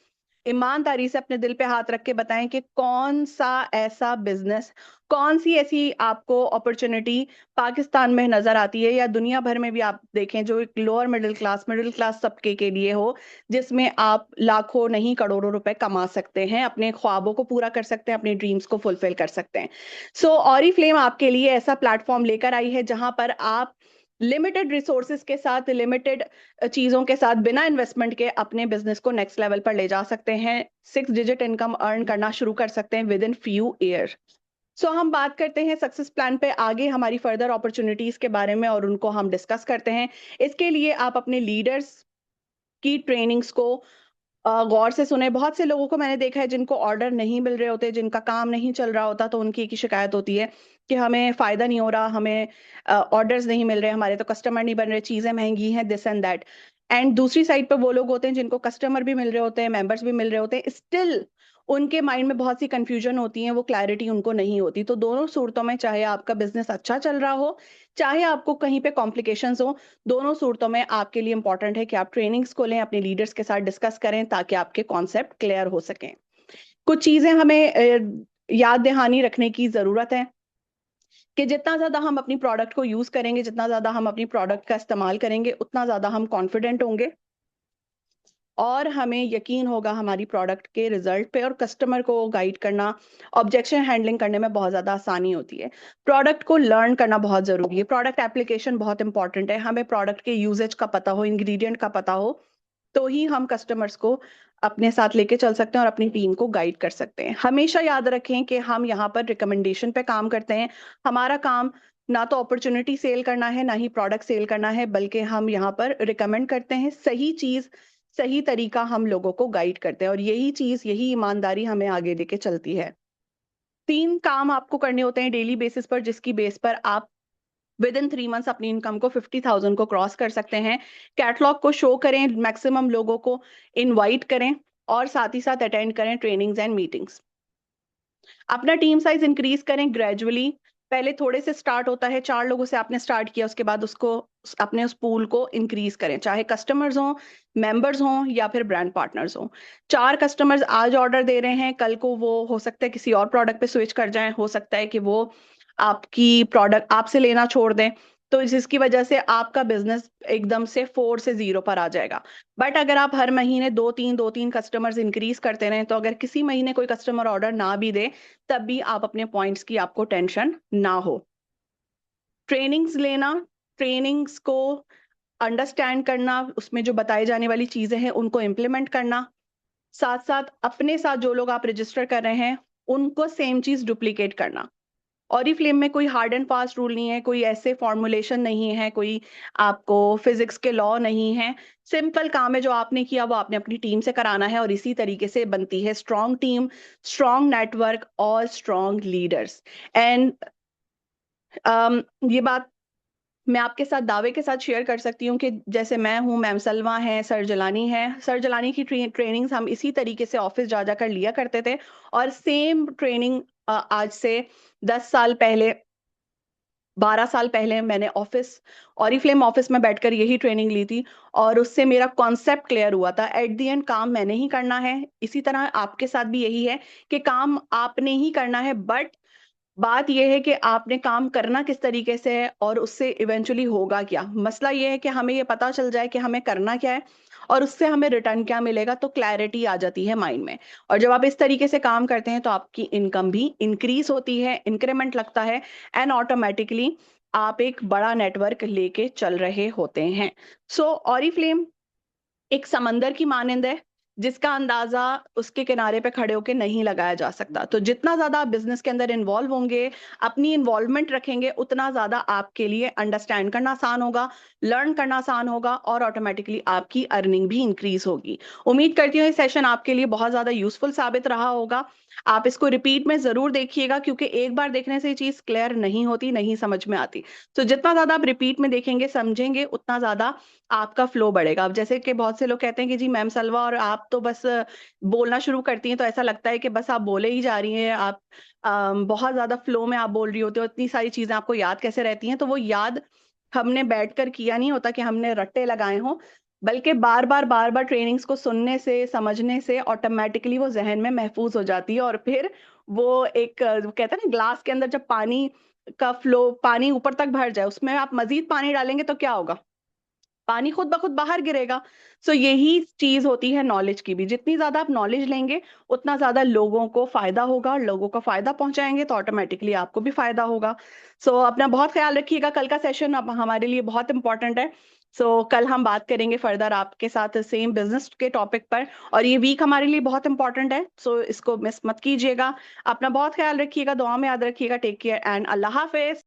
ईमानदारी से अपने दिल पे हाथ रख के बताएं कि कौन सा ऐसा बिजनेस, कौन सी ऐसी आपको अपॉर्चुनिटी पाकिस्तान में नजर आती है या दुनिया भर में भी आप देखें जो एक लोअर मिडिल क्लास तबके के लिए हो, जिसमें आप लाखों नहीं करोड़ों रुपए कमा सकते हैं, अपने ख्वाबों को पूरा कर सकते हैं, अपने ड्रीम्स को फुलफिल कर सकते हैं। सो ऑरिफ्लेम आपके लिए ऐसा प्लेटफॉर्म लेकर आई है जहां पर आप लिमिटेड रिसोर्सेज के साथ, लिमिटेड चीजों के साथ, बिना इन्वेस्टमेंट के अपने बिजनेस को नेक्स्ट लेवल पर ले जा सकते हैं, 6 डिजिट इनकम अर्न करना शुरू कर सकते हैं विद इन फ्यू ईयर। सो हम बात करते हैं सक्सेस प्लान पे, आगे हमारी फर्दर अपॉर्चुनिटीज के बारे में, और उनको हम डिस्कस करते हैं। इसके लिए आप अपने लीडर्स की ट्रेनिंग्स को गौर से सुने। बहुत से लोगों को मैंने देखा है जिनको ऑर्डर नहीं मिल रहे होते, जिनका काम नहीं चल रहा होता, तो उनकी एक ही शिकायत होती है कि हमें फायदा नहीं हो रहा, हमें ऑर्डर्स नहीं मिल रहे, हमारे तो कस्टमर नहीं बन रहे, चीजें महंगी हैं, दिस एंड दैट। एंड दूसरी साइड पे वो लोग होते हैं जिनको कस्टमर भी मिल रहे होते हैं, मेंबर्स भी मिल रहे होते हैं, स्टिल उनके माइंड में बहुत सी कंफ्यूजन होती है, वो क्लैरिटी उनको नहीं होती। तो दोनों सूरतों में, चाहे आपका बिजनेस अच्छा चल रहा हो, चाहे आपको कहीं पे कॉम्प्लिकेशंस हो, दोनों सूरतों में आपके लिए इंपॉर्टेंट है कि आप ट्रेनिंग्स को लें, अपने लीडर्स के साथ डिस्कस करें ताकि आपके कॉन्सेप्ट क्लियर हो सकें। कुछ चीजें हमें याद दहानी रखने की जरूरत है कि जितना ज्यादा हम अपनी प्रोडक्ट को यूज करेंगे, जितना ज्यादा हम अपनी प्रोडक्ट का इस्तेमाल करेंगे, उतना ज्यादा हम कॉन्फिडेंट होंगे और हमें यकीन होगा हमारी प्रोडक्ट के रिजल्ट पे, और कस्टमर को गाइड करना, ऑब्जेक्शन हैंडलिंग करने में बहुत ज्यादा आसानी होती है। प्रोडक्ट को लर्न करना बहुत जरूरी है, प्रोडक्ट एप्लीकेशन बहुत इंपॉर्टेंट है। हमें प्रोडक्ट के यूजेज का पता हो, इंग्रेडिएंट का पता हो, तो ही हम कस्टमर्स को अपने साथ लेके चल सकते हैं और अपनी टीम को गाइड कर सकते हैं। हमेशा याद रखें कि हम यहाँ पर रिकमेंडेशन पे काम करते हैं। हमारा काम ना तो अपॉर्चुनिटी सेल करना है, ना ही प्रोडक्ट सेल करना है, बल्कि हम यहाँ पर रिकमेंड करते हैं सही चीज, सही तरीका हम लोगों को गाइड करते हैं, और यही चीज, यही ईमानदारी हमें आगे लेके चलती है। 3 काम आपको करने होते हैं डेली बेसिस पर, जिसकी बेस पर आप विद इन 3 मंथ्स अपनी इनकम को 50,000 को क्रॉस कर सकते हैं। कैटलॉग को शो करें, मैक्सिमम लोगों को इनवाइट करें, और साथ ही साथ अटेंड करें ट्रेनिंग्स एंड मीटिंग्स। अपना टीम साइज इंक्रीज करें ग्रेजुअली। पहले थोड़े से स्टार्ट होता है, 4 लोगों से आपने स्टार्ट किया, उसके बाद उसको अपने उस पूल को इंक्रीज करें, चाहे कस्टमर्स हों, मेंबर्स हों या फिर ब्रांड पार्टनर्स हों। 4 कस्टमर्स आज ऑर्डर दे रहे हैं, कल को वो हो सकता है किसी और प्रोडक्ट पे स्विच कर जाएं, हो सकता है कि वो आपकी प्रोडक्ट आपसे लेना छोड़ दें, तो जिसकी वजह से आपका बिजनेस एकदम से 4 से 0 पर आ जाएगा। बट अगर आप हर महीने 2-3 कस्टमर्स इंक्रीज करते रहें, तो अगर किसी महीने कोई कस्टमर ऑर्डर ना भी दे, तब भी आप अपने पॉइंट्स की आपको टेंशन ना हो। ट्रेनिंग्स लेना, ट्रेनिंग्स को अंडरस्टैंड करना, उसमें जो बताई जाने वाली चीजें हैं उनको इम्प्लीमेंट करना, साथ साथ अपने साथ जो लोग आप रजिस्टर कर रहे हैं उनको सेम चीज डुप्लीकेट करना। ऑरिफ्लेम में कोई हार्ड एंड फास्ट रूल नहीं है, कोई ऐसे फॉर्मुलेशन नहीं है, कोई आपको फिजिक्स के लॉ नहीं है। सिंपल काम है, जो आपने किया वो आपने अपनी टीम से कराना है, और इसी तरीके से बनती है स्ट्रॉन्ग टीम, स्ट्रॉन्ग नेटवर्क और स्ट्रॉन्ग लीडर्स। एंड ये बात मैं आपके साथ दावे के साथ शेयर कर सकती हूँ कि जैसे मैं हूँ, मैम सलमा है, सर जलानी है, सर जलानी की ट्रेनिंग्स हम इसी तरीके से ऑफिस जा जाकर लिया करते थे, और सेम ट्रेनिंग आज से 10 साल पहले, 12 साल पहले मैंने ऑरिफ्लेम ऑफिस में बैठकर यही ट्रेनिंग ली थी, और उससे मेरा कॉन्सेप्ट क्लियर हुआ था। एट द एंड काम मैंने ही करना है, इसी तरह आपके साथ भी यही है कि काम आपने ही करना है, बट बात ये है कि आपने काम करना किस तरीके से है और उससे इवेंचुअली होगा क्या। मसला ये है कि हमें ये पता चल जाए कि हमें करना क्या है और उससे हमें रिटर्न क्या मिलेगा, तो क्लैरिटी आ जाती है माइंड में। और जब आप इस तरीके से काम करते हैं तो आपकी इनकम भी इंक्रीज होती है, इंक्रीमेंट लगता है, एंड ऑटोमेटिकली आप एक बड़ा नेटवर्क लेके चल रहे होते हैं। सो ऑरिफ्लेम एक समंदर की मानंद है, जिसका अंदाजा उसके किनारे पे खड़े होके नहीं लगाया जा सकता। तो जितना ज्यादा आप बिजनेस के अंदर इन्वॉल्व होंगे, अपनी इन्वॉल्वमेंट रखेंगे, उतना ज्यादा आपके लिए अंडरस्टैंड करना आसान होगा, लर्न करना आसान होगा, और ऑटोमेटिकली आपकी अर्निंग भी इंक्रीज होगी। उम्मीद करती हूँ ये सेशन आपके लिए बहुत ज्यादा यूजफुल साबित रहा होगा। आप इसको रिपीट में जरूर देखिएगा, क्योंकि एक बार देखने से ये चीज क्लियर नहीं होती, नहीं समझ में आती। तो जितना ज्यादा आप रिपीट में देखेंगे, समझेंगे, उतना ज्यादा आपका फ्लो बढ़ेगा। अब जैसे कि बहुत से लोग कहते हैं कि जी मैम सलवा, और आप तो बस बोलना शुरू करती हैं तो ऐसा लगता है कि बस आप बोले ही जा रही हैं, आप बहुत ज्यादा फ्लो में आप बोल रही होती हो, इतनी सारी चीजें आपको याद कैसे रहती हैं। तो वो याद हमने बैठकर किया नहीं होता कि हमने रट्टे लगाए हों, बल्कि बार बार ट्रेनिंग्स को सुनने से, समझने से ऑटोमेटिकली वो जहन में महफूज हो जाती है। और फिर वो एक कहते हैं ना, ग्लास के अंदर जब पानी का फ्लो, पानी ऊपर तक भर जाए, उसमें आप मजीद पानी डालेंगे तो क्या होगा, पानी खुद ब खुद बाहर गिरेगा। सो यही चीज होती है नॉलेज की भी, जितनी ज्यादा आप नॉलेज लेंगे उतना ज्यादा लोगों को फायदा होगा, और लोगों को फायदा पहुंचाएंगे तो ऑटोमेटिकली आपको भी फायदा होगा। सो अपना बहुत ख्याल रखिएगा, कल का सेशन अब हमारे लिए बहुत इंपॉर्टेंट है। सो कल हम बात करेंगे फर्दर आपके साथ सेम बिजनेस के टॉपिक पर, और ये वीक हमारे लिए बहुत इंपॉर्टेंट है, सो इसको मिस मत कीजिएगा। अपना बहुत ख्याल रखिएगा, दुआ में याद रखिएगा। टेक केयर एंड अल्लाह हाफिज।